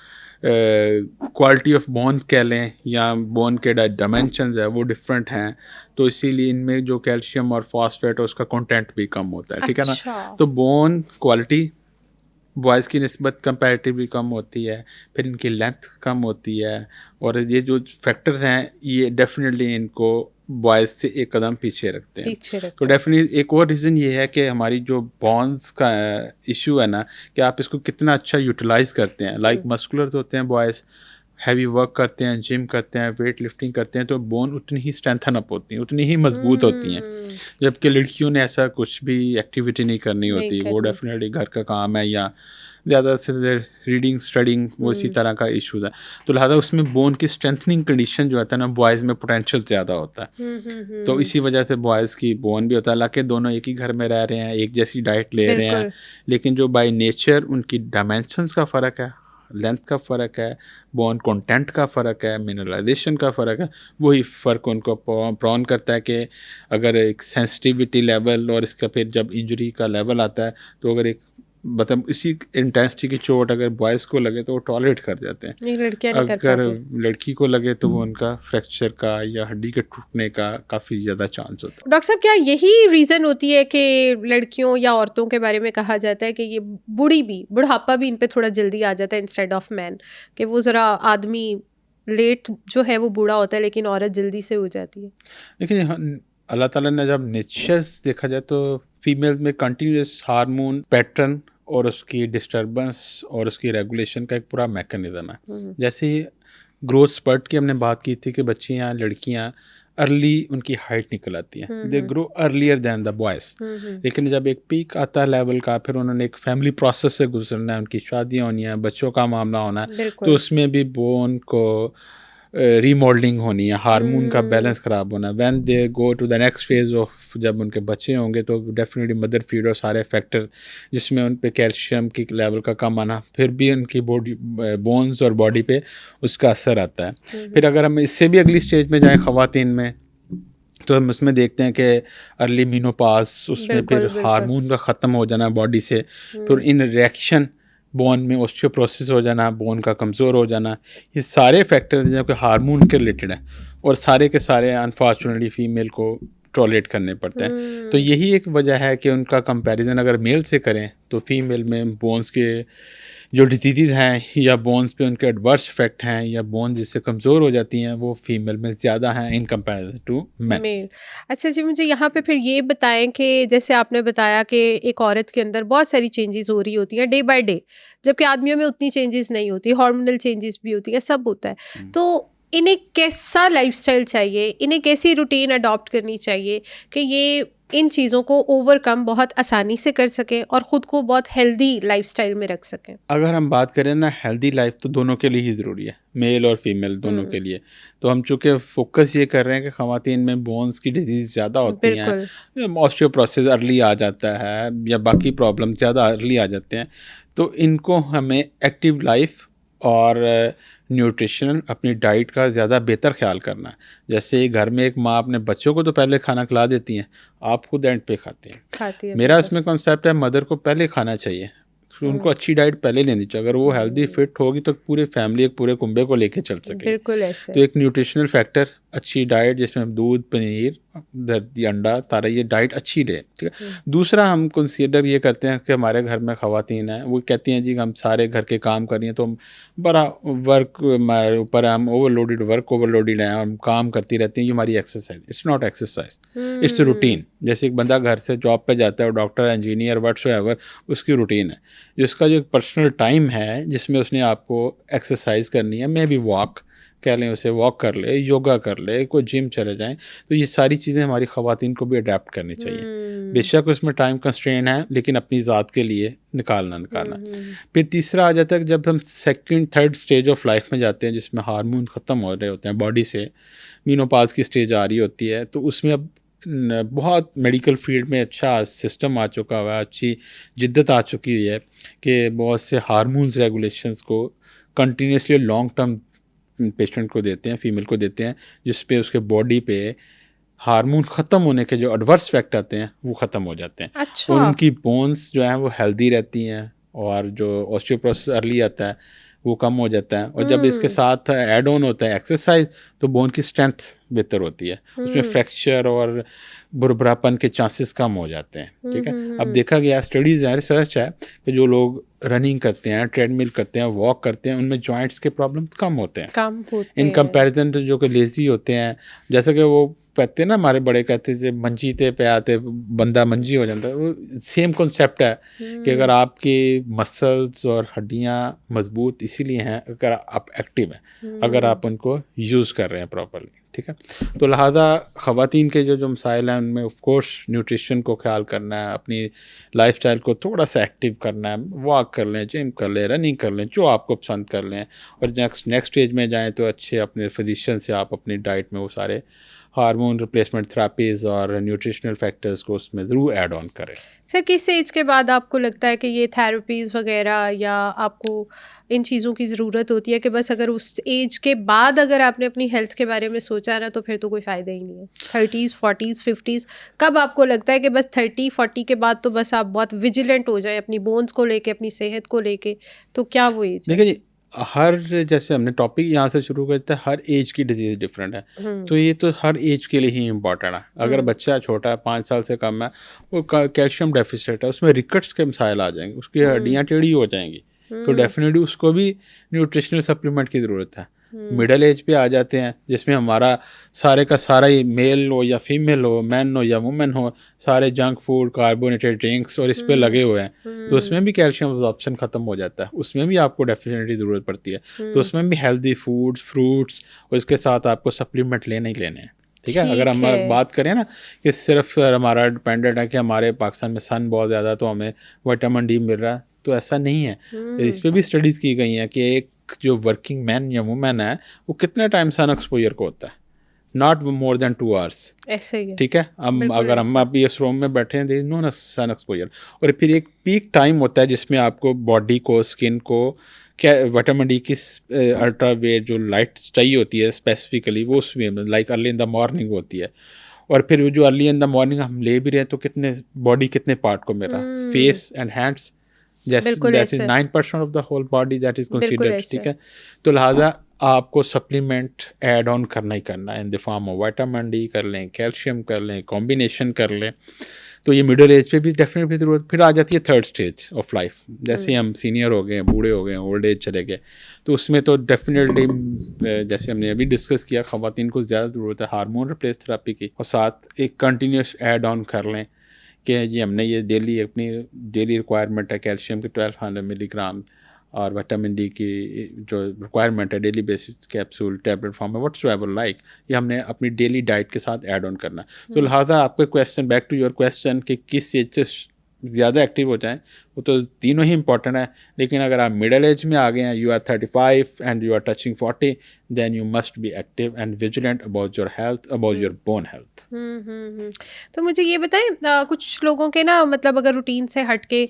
क्वालिटी ऑफ बोन कह लें या बोन के डायमेंशंस है वो डिफरेंट हैं, तो इसीलिए इनमें जो कैल्शियम और फॉस्फेट है उसका कंटेंट भी कम होता है, ठीक है ना। अच्छा। तो बोन क्वालिटी बॉयज़ की निस्बत कंपैरेटिवली कम होती है, फिर इनकी लेंथ कम होती है, और ये जो फैक्टर्स हैं ये डेफिनेटली इनको बॉयज़ से एक कदम पीछे रखते हैं। पीछे तो रखते हैं। डेफिनेटली एक और रीज़न ये है कि हमारी जो बॉन्स का इशू है ना, कि आप इसको कितना अच्छा यूटिलाइज़ करते हैं। लाइक मस्कुलर तो होते हैं बॉयज़, हैवी वर्क करते हैं, जिम करते हैं, वेट लिफ्टिंग करते हैं, तो बोन उतनी ही स्ट्रेंथन अप होती हैं, उतनी ही मजबूत होती हैं। जबकि लड़कियों ने ऐसा कुछ भी एक्टिविटी नहीं करनी नहीं होती, वो करनी। डेफिनेटली घर का काम है या ज़्यादा से ज़्यादा रीडिंग स्टडिंग वो इसी तरह का इशूज़ है। तो लिहाजा उसमें बोन की स्ट्रेंथनिंग कंडीशन जो होता है ना, बॉयज़ में पोटेंशियल ज़्यादा होता है। तो इसी वजह से बॉयज़ की बोन भी होता है, हालांकि दोनों एक ही घर में रह रहे हैं, एक जैसी डाइट ले रहे हैं, बिल्कुल। लेकिन जो बाय नेचर उनकी डायमेंशंस का फ़र्क है, लेंथ का फ़र्क है, बोन कंटेंट का फ़र्क है, मिनरलाइजेशन का फ़र्क है, वही फ़र्क उनको प्रॉन करता है कि अगर एक सेंसिटिविटी लेवल और इसका फिर जब इंजरी का लेवल आता है, तो अगर एक मतलब इसी इंटेंसिटी की चोट अगर बॉयज़ को लगे तो वो टॉलरेट कर जाते हैं, नहीं, लड़कियां नहीं कर अगर पाती। लड़की को लगे तो वो उनका फ्रैक्चर का या हड्डी के टूटने का काफ़ी ज़्यादा चांस होता है। डॉक्टर साहब, क्या यही रीज़न होती है कि लड़कियों या औरतों के बारे में कहा जाता है कि ये बुढ़ापा भी इन पे थोड़ा जल्दी आ जाता है इंस्टेड ऑफ मैन, कि वो ज़रा आदमी लेट जो है वो बूढ़ा होता है लेकिन औरत जल्दी से हो जाती है? लेकिन अल्लाह ताला ने जब नेचर्स देखा जाए तो फीमेल में कंटिन्यूस हार्मोन पैटर्न और उसकी डिस्टरबेंस और उसकी रेगुलेशन का एक पूरा मैकेनिज्म है। जैसे ही ग्रोथ स्पर्ट की हमने बात की थी कि बच्चियाँ लड़कियाँ अर्ली उनकी हाइट निकल आती है, they grow earlier than the boys. लेकिन जब एक पीक आता है लेवल का, फिर उन्होंने एक फैमिली प्रोसेस से गुजरना है, उनकी शादियाँ होनी है, बच्चों का मामला होना है, तो बिल्कुल। उसमें भी बोन को रीमॉडलिंग होनी है, हार्मोन का बैलेंस ख़राब होना है। When they go to the next phase of, जब उनके बच्चे होंगे तो डेफिनेटली मदर फीड और सारे फैक्टर जिसमें उन पे कैल्शियम की लेवल का कम आना, फिर भी उनकी बॉडी बोन्स और बॉडी पे उसका असर आता है। फिर अगर हम इससे भी अगली स्टेज में जाएँ ख़वातीन में, तो हम उसमें देखते हैं कि अर्ली मीनोपाज, उसमें बिल्कुल, फिर बिल्कुल। हार्मोन का ख़त्म हो जाना बॉडी से, फिर इन रिएक्शन बोन में ऑस्टियोपोरोसिस हो जाना, बोन का कमज़ोर हो जाना, ये सारे फैक्टर जो कि हार्मोन के रिलेटेड हैं और सारे के सारे अनफॉर्चुनेटली फीमेल को टॉलरेट करने पड़ते हैं। तो यही एक वजह है कि उनका कंपैरिजन अगर मेल से करें तो फीमेल में बोन्स के जो डिजीज़ हैं या बोन्स पे उनके एडवर्स इफेक्ट हैं या बोन्स जिससे कमज़ोर हो जाती हैं वो फीमेल में ज़्यादा हैं in comparison to man. Male. अच्छा जी, मुझे यहाँ पे फिर ये बताएं कि जैसे आपने बताया कि एक औरत के अंदर बहुत सारी चेंजेस हो रही होती हैं डे बाय डे, जबकि आदमियों में उतनी चेंजेस नहीं होती, हार्मोनल चेंजेस भी होती हैं, सब होता है। तो इन्हें कैसा लाइफस्टाइल चाहिए, इन्हें कैसी रूटीन अडॉप्ट करनी चाहिए कि ये इन चीज़ों को ओवरकम बहुत आसानी से कर सकें और ख़ुद को बहुत हेल्दी लाइफस्टाइल में रख सकें? अगर हम बात करें ना हेल्दी लाइफ, तो दोनों के लिए ही ज़रूरी है, मेल और फीमेल दोनों के लिए। तो हम चूँकि फोकस ये कर रहे हैं कि ख़वातीन में बोन्स की डिजीज़ ज़्यादा होती हैं, बिल्कुल। ऑस्टियोपोरोसिस अर्ली आ जाता है या बाकी प्रॉब्लम ज़्यादा अर्ली आ जाते हैं, तो इनको हमें एक्टिव लाइफ और न्यूट्रिशनल अपनी डाइट का ज़्यादा बेहतर ख्याल करना है। जैसे घर में एक माँ अपने बच्चों को तो पहले खाना खिला देती हैं, आप खुद एंड पे खाते हैं। खाती है मेरा बिल्कुल। इसमें कॉन्सेप्ट है मदर को पहले खाना चाहिए, उनको अच्छी डाइट पहले लेनी चाहिए। अगर वो हेल्दी फिट होगी तो पूरी फैमिली, एक पूरे कुंबे को लेके चल सकेगी। बिल्कुल ऐसे। तो एक न्यूट्रिशनल फैक्टर, अच्छी डाइट जिसमें दूध, पनीर, दही, अंडा, सारा ये डाइट अच्छी रहे, ठीक है। दूसरा हम कंसीडर ये करते हैं कि हमारे घर में ख़वातीन हैं, वो कहती हैं जी हम सारे घर के काम कर रही हैं तो हम बड़ा वर्क हमारे ऊपर, हम ओवरलोडेड हैं, हम काम करती रहती हैं, ये हमारी exercise. It's not exercise, it's routine. जैसे एक बंदा घर से जॉब पे जाता है, डॉक्टर, इंजीनियर, व्हाटसोएवर, उसकी रूटीन है, जिसका जो पर्सनल टाइम है जिसमें उसने आपको एक्सरसाइज करनी है, मे बी वॉक कह लें, उसे वॉक कर ले, योगा कर ले, कोई जिम चले जाएं, तो ये सारी चीज़ें हमारी ख़वातीन को भी अडेप्ट करनी चाहिए। बेशक उसमें टाइम कंस्ट्रेन है, लेकिन अपनी ज़ात के लिए निकालना। फिर तीसरा आ जाता है कि जब हम second third stage of life में जाते हैं जिसमें हार्मोन ख़त्म हो रहे होते हैं बॉडी से, मीनोपाज की स्टेज आ रही होती है, तो उसमें अब बहुत मेडिकल फील्ड में अच्छा सिस्टम आ चुका हुआ है, अच्छी जिद्दत आ चुकी हुई है कि बहुत से हार्मोन्स रेगुलेशंस को कंटिन्यूसली लॉन्ग टर्म पेशेंट को देते हैं, फीमेल को देते हैं, जिस पे उसके बॉडी पे हार्मोन ख़त्म होने के जो एडवर्स इफेक्ट आते हैं वो ख़त्म हो जाते हैं। अच्छा। और उनकी बोन्स जो हैं वो हेल्दी रहती हैं और जो ऑस्टियोपोरोसिस अर्ली आता है वो कम हो जाता है। और जब इसके साथ ऐड ऑन होता है एक्सरसाइज तो बोन की स्ट्रेंथ बेहतर होती है, उसमें फ्रैक्चर और बुरबरापन के चांसेस कम हो जाते हैं। ठीक है, अब देखा गया स्टडीज़ है, रिसर्च है कि जो लोग रनिंग करते हैं, ट्रेडमिल करते हैं, वॉक करते हैं, उनमें जॉइंट्स के प्रॉब्लम कम होते हैं इन कंपैरिजन टू जो कि लेजी होते हैं। जैसे कि वो कहते हैं ना, हमारे बड़े कहते हैं मंजी पे आते बंदा मंजी हो जाता है, वो सेम कॉन्सेप्ट है कि अगर आपके मसल्स और हड्डियां मजबूत इसीलिए हैं अगर आप एक्टिव हैं, अगर आप उनको यूज़ कर रहे हैं प्रॉपरली। ठीक है, तो लिहाजा ख़वातीन के जो मसाइल हैं उनमें ऑफ कोर्स न्यूट्रिशन को ख्याल करना है, अपनी लाइफस्टाइल को थोड़ा सा एक्टिव करना है, वॉक कर लें, जिम कर लें, रनिंग कर लें, जो आपको पसंद कर लें। और नेक्स्ट स्टेज में जाएं तो अच्छे अपने फिजिशियन से आप अपनी डाइट में वो सारे हार्मोन रिप्लेसमेंट थेरापीज़ और न्यूट्रिशनल फैक्टर्स को उसमें ज़रूर ऐड ऑन करें। सर, किस एज के बाद आपको लगता है कि ये थेरेपीज़ वगैरह या आपको इन चीज़ों की ज़रूरत होती है कि बस अगर उस एज के बाद अगर आपने अपनी हेल्थ के बारे में सोचा ना तो फिर तो कोई फ़ायदा ही नहीं है? 30s 40s 50s, कब आपको लगता है कि बस 30-40 के बाद तो बस आप बहुत विजिलेंट हो जाए अपनी बोन्स को लेके, अपनी सेहत को लेके, तो क्या वो एज है? देखिए जी, हर जैसे हमने टॉपिक यहाँ से शुरू करते हैं, हर एज की डिजीज़ डिफरेंट है, तो ये तो हर एज के लिए ही इम्पॉर्टेंट है। अगर बच्चा छोटा है, 5 साल से कम है, वो कैल्शियम डेफिसिट है, उसमें रिकट्स के मसाइल आ जाएंगे, उसकी हड्डियाँ टेढ़ी हो जाएंगी, तो डेफिनेटली उसको भी न्यूट्रिशनल सप्लीमेंट की ज़रूरत है। मिडल एज पे आ जाते हैं जिसमें हमारा सारे का सारा ही मेल हो या फीमेल हो, मैन हो या वुमेन हो, सारे जंक फूड, कार्बोनेटेड ड्रिंक्स और इस पे लगे हुए हैं, तो उसमें भी कैल्शियम अब्जॉर्प्शन ख़त्म हो जाता है, उसमें भी आपको डेफिनेटली ज़रूरत पड़ती है। तो उसमें भी हेल्दी फूड्स, फ्रूट्स और इसके साथ आपको सप्लीमेंट लेने ही लेने हैं। ठीक है, अगर हम बात करें ना कि सिर्फ हमारा डिपेंडेंट है कि हमारे पाकिस्तान में सन बहुत ज़्यादा तो हमें विटामिन डी मिल रहा है, तो ऐसा नहीं है। इस पर भी स्टडीज़ की गई हैं कि एक जो वर्किंग मैन या वुमेन है वो कितने टाइम सन एक्सपोजर को होता है, नॉट मोर देन 2 hours। ऐसे ही है। ठीक है, हम अगर हम अभी इस रूम में बैठे हैं, देयर नो ना सन एक्सपोजर, और फिर एक पीक टाइम होता है जिसमें आपको बॉडी को, स्किन को क्या विटामिन डी की अल्ट्रा वे जो लाइट चाहिए होती है स्पेसिफिकली, वो उसमें like early in the morning होती है। और फिर जो अर्ली इन द मॉर्निंग हम ले भी रहे हैं तो कितने बॉडी कितने पार्ट को मिल रहा है, फेस एंड हैंड्स, जैसे 9% of the whole body that is considered. ठीक है, तो लिहाजा आपको सप्लीमेंट ऐड ऑन करना ही करना है in the form of vitamin D कर लें, कैल्शियम कर लें, कॉम्बिनेशन कर लें। तो ये मिडिल एज पे भी डेफिनेटली ज़रूरत। फिर आ जाती है थर्ड स्टेज ऑफ लाइफ, जैसे हम सीनियर हो गए, बूढ़े हो गए, ओल्ड एज चले गए, तो उसमें तो डेफिनेटली जैसे हमने अभी डिस्कस किया, ख़वातीन को ज़्यादा ज़रूरत है हार्मोन रिप्लेस थेरापी की, और साथ एक कंटिन्यूस ऐड ऑन कर लें कि ये हमने ये अपनी डेली रिक्वायरमेंट है कैल्शियम की 1200 मिलीग्राम और विटामिन डी की जो रिक्वायरमेंट है daily basis capsule, tablet form में, व्हाट्सएवर लाइक, ये हमने अपनी डेली डाइट के साथ ऐड ऑन करना है। तो लिहाजा आपके question, back to your question कि किस एज से ज़्यादा एक्टिव हो जाएं, वो तो तीनों ही इंपॉर्टेंट है। लेकिन अगर आप मिडिल एज में आ गए हैं, you are 35 and you are touching 40, then you must be active and vigilant about your health, about your bone health. तो मुझे ये बताएं, कुछ लोगों के ना मतलब अगर रूटीन से हट के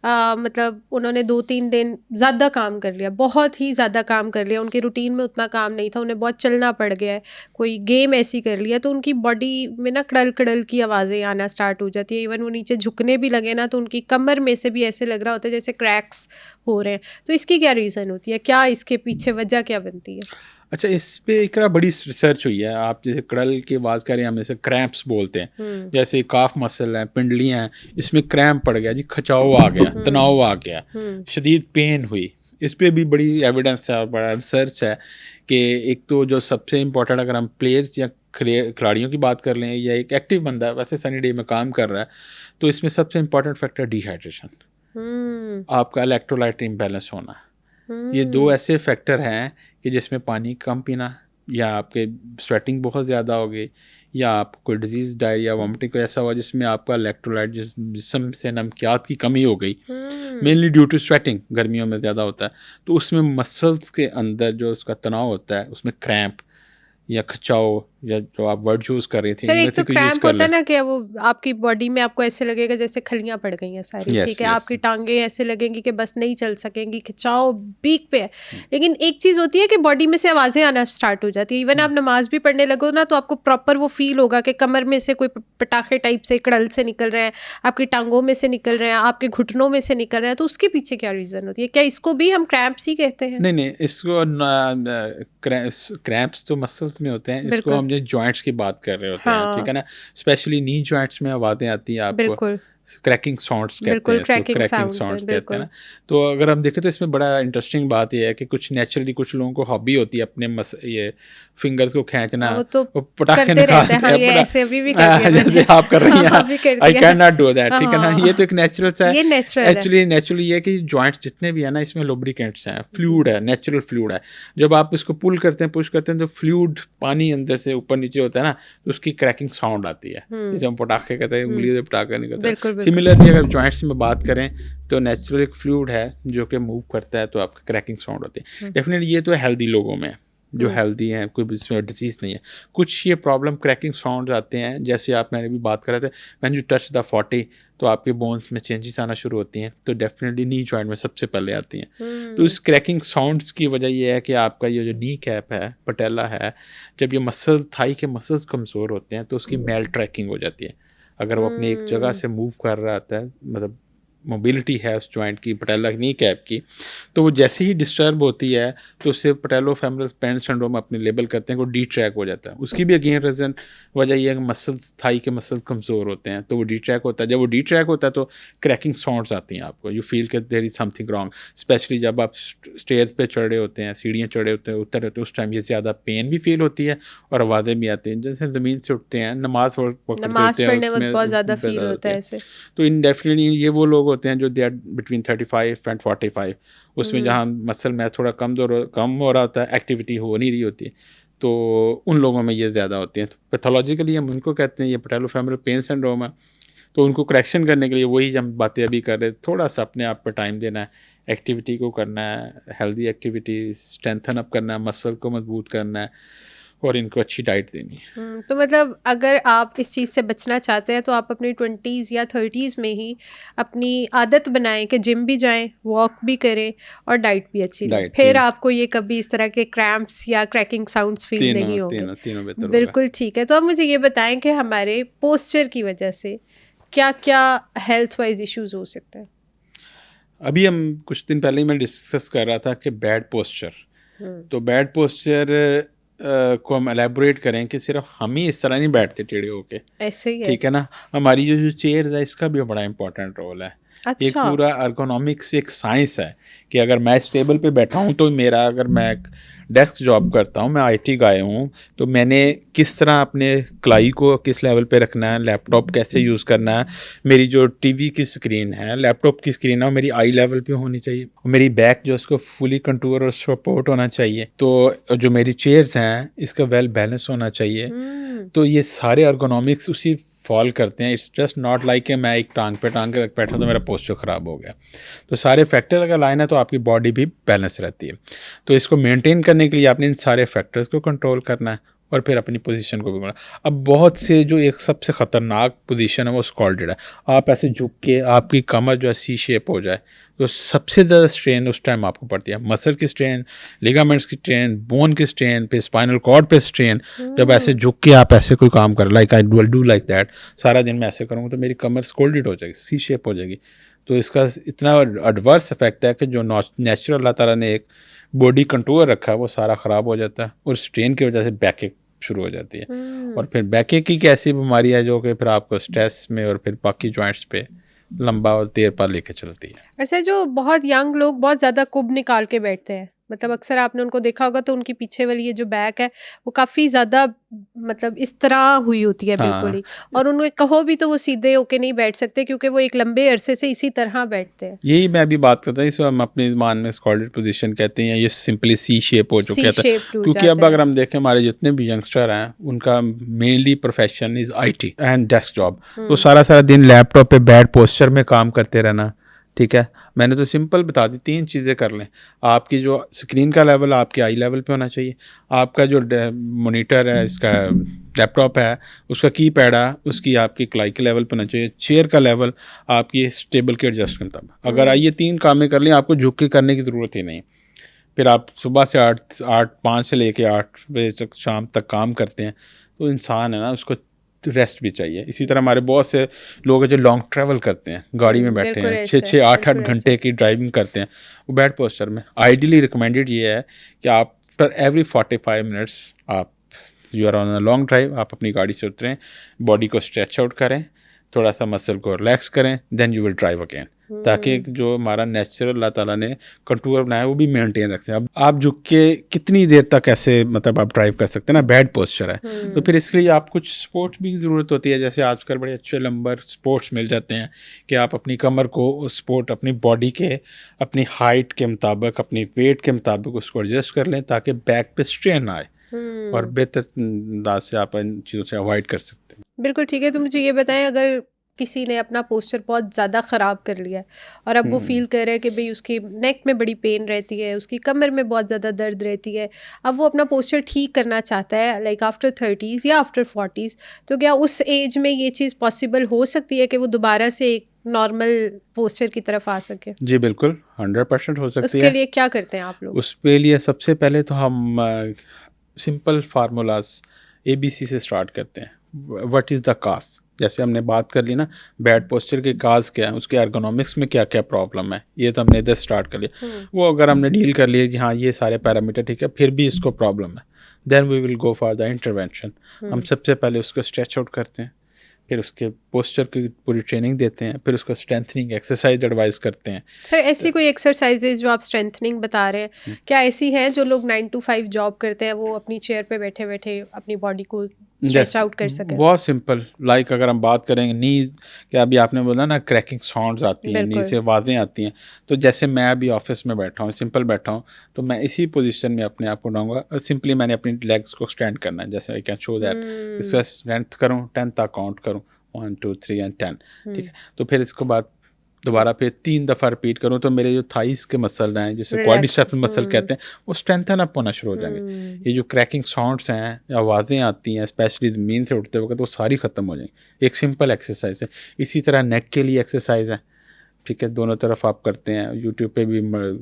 मतलब उन्होंने 2-3 दिन ज़्यादा काम कर लिया, बहुत ही ज़्यादा काम कर लिया, उनके रूटीन में उतना काम नहीं था, उन्हें बहुत चलना पड़ गया है, कोई गेम ऐसी कर लिया, तो उनकी बॉडी में ना कड़ल कड़ल की आवाज़ें आना स्टार्ट हो जाती है। इवन वो नीचे झुकने भी लगे ना तो उनकी कमर में से भी ऐसे लग रहा होता है जैसे क्रैक्स हो रहे हैं। तो इसकी क्या रीज़न होती है, क्या इसके पीछे वजह क्या बनती है? अच्छा, इस पे एक बड़ी रिसर्च हुई है। आप जैसे कड़ल की आवाज़ करें, हम जैसे क्रैम्प्स बोलते हैं, जैसे काफ मसल है, पिंडलियाँ हैं, इसमें क्रैम्प पड़ गया जी, खचाव आ गया, तनाव आ गया, शदीद पेन हुई, इस पे भी बड़ी एविडेंस है और बड़ा रिसर्च है कि एक तो जो सबसे इम्पोर्टेंट, अगर हम प्लेयर्स या खिलाड़ियों की बात कर लें या एक एक्टिव बंदा है वैसे सनी डे में काम कर रहा है, तो इसमें सबसे इम्पोर्टेंट फैक्टर डिहाइड्रेशन, आपका इलेक्ट्रोलाइट इम्बैलेंस होना। ये दो ऐसे फैक्टर हैं कि जिसमें पानी कम पीना, या आपके स्वेटिंग बहुत ज़्यादा हो गई, या आपको कोई डिजीज़, डायरिया, वॉमिटिंग कोई ऐसा हुआ जिसमें आपका इलेक्ट्रोलाइट, जिस्म से नमकियात की कमी हो गई, मेनली ड्यू टू स्वेटिंग, गर्मियों में ज़्यादा होता है, तो उसमें मसल्स के अंदर जो उसका तनाव होता है उसमें क्रैम्प या खचाव या जो आप वर्ड चूज कर रही थी सर, इनमें एक से तो कोई यूज क्रैम्प कर होता लें। है ना कि वो आपकी बॉडी में आपको ऐसे लगेगा जैसे खलियां पड़ गई हैं सारी, Yes, ठीक है, yes. आपकी टांगे ऐसे लगेंगी कि बस नहीं चल सकेंगी, खिंचाव पीक पे है। लेकिन एक चीज होती है कि बॉडी में से आवाजें आना स्टार्ट हो जाती है। इवन आप नमाज भी पढ़ने लगो ना तो आपको प्रॉपर वो फील होगा कि कमर में से कोई पटाखे टाइप से कड़ल से निकल रहे हैं, आपकी टांगों में से निकल रहे हैं, आपके घुटनों में से निकल रहे हैं। तो उसके पीछे क्या रीजन होती है? क्या इसको भी हम क्रैम्प्स ही कहते हैं? नहीं, इसको क्रैम्प्स तो मसल्स में होते हैं, इसको बिल्कुल। हम जो जॉइंट्स की बात कर रहे होते हैं, हाँ। ठीक है ना। स्पेशली नी जॉइंट्स में आवाज़ें आती हैं आपको, बिल्कुल क्रैकिंग साउंड्स कहते बिल्कुल, हैं इसको, क्रैकिंग क्रैकिंग साउंड्स साउंड्स हैं, कहते हैं ना। बिल्कुल। तो अगर हम देखें तो इसमें बड़ा इंटरेस्टिंग बात यह है कि कुछ नेचुरली कुछ लोगों को हॉबी होती है अपने ये फिंगर्स को खींचना, हाँ, वो तो पटाखे करते रहते हैं। निकालते हाँ, ये हैं, ऐसे अभी भी कर दिया जैसे मैंने। आप कर रही हाँ, हैं, अभी कर आई दिया। कैन नॉट डू दैट, ठीक है ना। हाँ, ये तो एक नेचुरल सा ये है। नेचुरल है। नेचुरली ये है कि जॉइंट्स जितने भी है ना इसमें लुब्रिकेंट्स हैं, फ्लूइड है, नेचुरल फ्लूइड है। जब आप इसको पुल करते हैं, पुश करते हैं, तो फ्लूइड पानी अंदर से ऊपर नीचे होता है ना, तो उसकी क्रैकिंग साउंड आती है, जैसे हम पटाखे कहते हैं, उंगली से पटाखा नहीं बिल्कुल, करते। बिल्कुल। सिमिलरली अगर जॉइंट्स में बात करें तो नेचुरल एक फ्लूइड है जो कि मूव करता है, तो आपका क्रैकिंग साउंड होती है। डेफिनेटली ये तो हेल्दी लोगों में, जो हेल्दी हैं, कोई भी इसमें डिजीज़ नहीं है। कुछ ये प्रॉब्लम क्रैकिंग साउंड आते हैं, जैसे आप मैंने भी बात कर रहे थे, व्हेन यू टच द 40 तो आपके बोन्स में चेंजेस आना शुरू होती हैं, तो डेफिनेटली नी जॉइंट में सबसे पहले आती हैं। तो इस क्रैकिंग साउंड्स की वजह ये है कि आपका ये जो नी कैप है, पटेला है, जब ये मसल थाई के मसल्स कमज़ोर होते हैं तो उसकी मेल ट्रैकिंग हो जाती है। अगर वो अपनी एक जगह से मूव कर रहा होता है, मतलब मोबिलिटी है उस जॉइंट की, पटेला नी कैप की, तो वो जैसे ही डिस्टर्ब होती है तो उससे पटेलो फेमरल स्पैन सिंड्रोम अपने लेबल करते हैं, वो डी ट्रैक हो जाता है। उसकी भी अगेन रीज़न वजह यह है कि मसल्स थाई के मसल कमज़ोर होते हैं, तो वो डी ट्रैक होता है। जब वो डी ट्रैक होता है तो क्रैकिंग साउंड्स आती हैं आपको, यू फील कि there is something wrong. Specially जब आप स्टेयर्स पे चढ़ रहे होते हैं, सीढ़ियाँ चढ़े होते हैं, उतर रहे होते हैं, उस टाइम ये ज़्यादा पेन भी फील होती है और आवाज़ें भी आती हैं। जैसे ज़मीन से उठते हैं, नमाज पढ़ने वक्त बहुत ज़्यादा फील होता है ऐसे। तो इनडेफिनेटली ये वो लोग होते हैं जो दे आर बिटवीन 35 एंड 45, उसमें जहाँ मसल मैथ थोड़ा कम हो रहा होता है, एक्टिविटी हो नहीं रही होती है, तो उन लोगों में ये ज़्यादा होती हैं। तो पैथोलॉजिकली हम उनको कहते हैं ये पैटेलोफेमरल पेन सिंड्रोम है। तो उनको करेक्शन करने के लिए वही हम बातें अभी कर रहे, थोड़ा सा अपने आप पर टाइम देना है, एक्टिविटी को करना है, हेल्दी एक्टिविटी स्ट्रेंथन अप करना है, मसल को मजबूत करना है और इनको अच्छी डाइट देनी है। तो मतलब अगर आप इस चीज़ से बचना चाहते हैं तो आप अपनी 20s या 30s में ही अपनी आदत बनाएं कि जिम भी जाएं, वॉक भी करें और डाइट भी अच्छी लें, फिर आपको ये कभी इस तरह के क्रैम्प्स या क्रैकिंग साउंड्स फील नहीं होंगे। तीनों बिल्कुल ठीक है। तो अब मुझे ये बताएं कि हमारे पोस्चर की वजह से क्या क्या हेल्थ वाइज इश्यूज हो सकते हैं? अभी हम कुछ दिन पहले ही मैं डिस्कस कर रहा था कि बैड पोस्चर, तो बैड पोस्चर को हम एलेबोरेट करें कि सिर्फ हम ही इस तरह नहीं बैठते टेढ़े होके, ऐसे ही है, ठीक है ना। हमारी जो चेयर्स है इसका भी बड़ा इंपॉर्टेंट रोल है। अच्छा। एक पूरा अर्गोनॉमिक्स एक साइंस है कि अगर मैं इस टेबल पे बैठा हूँ तो मेरा, अगर मैं डेस्क जॉब करता हूँ, मैं आईटी गाय हूँ, तो मैंने किस तरह अपने कलाई को किस लेवल पे रखना है, लैपटॉप कैसे यूज़ करना है, मेरी जो टीवी की स्क्रीन है, लैपटॉप की स्क्रीन है, वो मेरी आई लेवल पे होनी चाहिए, मेरी बैक जो उसको फुली कंटूर और सपोर्ट होना चाहिए, तो जो मेरी चेयर्स हैं इसका वेल बैलेंस होना चाहिए। तो ये सारे अर्गोनॉमिक्स उसी फॉल करते हैं। इट्स जस्ट नॉट लाइक कि मैं एक टांग पे बैठा तो मेरा पोस्चर ख़राब हो गया। तो सारे फैक्टर अगर लाइन है तो आपकी बॉडी भी बैलेंस रहती है। तो इसको मेंटेन करने के लिए आपने इन सारे फैक्टर्स को कंट्रोल करना है और फिर अपनी पोजीशन को भी बढ़ाना। अब बहुत से जो एक सबसे ख़तरनाक पोजीशन है वो स्कॉल्डेड है। आप ऐसे झुक के आपकी कमर जो है सी शेप हो जाए तो सबसे ज़्यादा स्ट्रेन उस टाइम आपको पड़ती है। मसल की स्ट्रेन, लिगामेंट्स की स्ट्रेन, बोन की स्ट्रेन, पे स्पाइनल कॉर्ड पे स्ट्रेन। जब ऐसे झुक के आप ऐसे कोई काम करें, like I will do like that, सारा दिन मैं ऐसे करूँगा तो मेरी कमर स्कॉल्डेड हो जाएगी, सी शेप हो जाएगी। तो इसका इतना एडवर्स इफेक्ट है कि जो नेचुरल अल्लाह ताला ने एक बॉडी कंटूर रखा है वो सारा ख़राब हो जाता है और स्ट्रेन की वजह से बैक शुरू हो जाती है। और फिर बैक की ऐसी बीमारी है जो कि फिर आपको स्ट्रेस में और फिर बाकी जॉइंट्स पे लंबा और देर पर लेके चलती है। ऐसे जो बहुत यंग लोग बहुत ज़्यादा कुब निकाल के बैठते हैं, मतलब अक्सर आपने उनको देखा होगा तो उनकी पीछे वाली ये जो बैक है वो काफ़ी ज़्यादा मतलब इस तरह हुई होती है बिल्कुल ही, और उन्हें कहो भी तो वो सीधे होके नहीं बैठ सकते क्योंकि वो एक लंबे अरसे से इसी तरह बैठते हैं। यही मैं अभी बात करता हूँ, इसको हम अपने ज़बान में स्कॉल्डेड पोजीशन कहते हैं। ये सिंपली सी शेप हो चुका है क्योंकि अब अगर हम देखें हमारे जितने भी यंगस्टर हैं उनका mainly profession is IT and desk job. तो सारा दिन लैपटॉप पे बैड पोस्चर में काम करते रहना, ठीक है, मैंने तो सिंपल बता दी, 3 चीज़ें कर लें। आपकी जो स्क्रीन का लेवल आपके आई लेवल पे होना चाहिए, आपका जो मॉनिटर है, इसका लैपटॉप है, उसका कीपैड है, उसकी आपकी कलाई के लेवल पे होना चाहिए। चेयर का लेवल आपकी टेबल के एडजस्टमेंट तब, अगर ये 3 कामें कर लें, आपको झुक के करने की ज़रूरत ही नहीं। फिर आप सुबह से 5 से लेके 8 बजे तक शाम तक काम करते हैं, तो इंसान है ना, उसको रेस्ट भी चाहिए। इसी तरह हमारे बहुत से लोग हैं जो लॉन्ग ट्रैवल करते हैं, गाड़ी में बैठे हैं, 6-6 8-8 घंटे की ड्राइविंग करते हैं, वो बैड पोस्चर में। आइडियली रिकमेंडेड ये है कि आफ्टर एवरी 45 मिनट्स आप you are on a long drive, आप अपनी गाड़ी से उतरें, बॉडी को स्ट्रेच आउट करें, थोड़ा सा मसल को रिलैक्स करें, then you will drive again, ताकि जो हमारा नेचुरल अल्लाह ताला ने कंटूर बनाया वो भी मेंटेन रखते हैं। अब आप झुक के कितनी देर तक ऐसे मतलब आप ड्राइव कर सकते हैं ना, बैड पोस्चर है। तो फिर इसके लिए आप कुछ स्पोर्ट्स भी ज़रूरत होती है, जैसे आजकल बड़े अच्छे लंबर स्पोर्ट्स मिल जाते हैं कि आप अपनी कमर को स्पोर्ट अपनी बॉडी के, अपनी हाइट के मुताबिक, अपनी वेट के मुताबिक उसको एडजस्ट कर लें, ताकि बैक पे स्ट्रेन आए और बेहतर अंदाज से आप इन चीज़ों से अवॉइड कर सकते हैं। बिल्कुल ठीक है। तो मुझे ये बताएं, अगर किसी ने अपना पोस्चर बहुत ज़्यादा ख़राब कर लिया है और अब वो फील कर रहा है कि भाई उसकी नेक में बड़ी पेन रहती है, उसकी कमर में बहुत ज़्यादा दर्द रहती है, अब वो अपना पोस्चर ठीक करना चाहता है लाइक आफ्टर 30s या आफ्टर 40s, तो क्या उस एज में ये चीज़ पॉसिबल हो सकती है कि वो दोबारा से एक नॉर्मल पोस्चर की तरफ आ सके? जी बिल्कुल, 100% हो सकती है। उसके लिए क्या करते हैं आप लोग? उसके लिए सबसे पहले तो हम सिंपल फार्मूलाज ABC से स्टार्ट करते हैं। व्हाट इज़ द काज, जैसे हमने बात कर ली ना, बैड पोस्चर के काज क्या है, उसके एर्गोनॉमिक्स में क्या क्या प्रॉब्लम है, ये तो हमने इधर स्टार्ट कर लिया। वो अगर हमने डील कर लिया कि हाँ ये सारे पैरामीटर ठीक है, फिर भी इसको प्रॉब्लम है, then we will go for the intervention. हम सबसे पहले उसको स्ट्रेच आउट करते हैं, फिर उसके पोस्चर की पूरी ट्रेनिंग देते हैं, फिर उसको स्ट्रेंथनिंग एक्सरसाइज एडवाइस करते हैं। सर ऐसी कोई एक्सरसाइजेज जो आप स्ट्रेंथनिंग बता रहे हैं, क्या ऐसी हैं जो लोग 9 to 5 जॉब करते हैं वो अपनी चेयर पे बैठे बैठे अपनी बॉडी को स्ट्रेच आउट कर सकें? बहुत सिंपल, लाइक अगर हम बात करेंगे नी, क्या अभी आपने बोला ना क्रैकिंग साउंड्स आती हैं, नी से आवाज़ें आती हैं, तो जैसे मैं अभी ऑफिस में बैठा हूँ, सिंपल बैठा हूँ, तो मैं इसी पोजीशन में अपने आप को डालूंगा। सिंपली मैंने अपनी लेग्स को स्टैंड करना है, जैसे आई कैन शो दैट, इसका स्ट्रेंथ करूँ, 10 तक काउंट करूँ, 1 2 3 एंड 10, ठीक है। तो फिर इसके बाद दोबारा फिर 3 दफ़ा रिपीट करूँ, तो मेरे जो थाइस के मसल हैं, जैसे क्वाड्रिसेप्स मसल कहते हैं, वो स्ट्रेंथन अप होना शुरू हो जाएंगे। ये जो क्रैकिंग साउंड्स हैं, आवाज़ें आती हैं स्पेशली ज़मीन से उठते वक्त, वो सारी ख़त्म हो जाएंगी। एक सिंपल एक्सरसाइज है। इसी तरह नेक के लिए एक्सरसाइज है, ठीक है, दोनों तरफ आप करते हैं। यूट्यूब पे भी,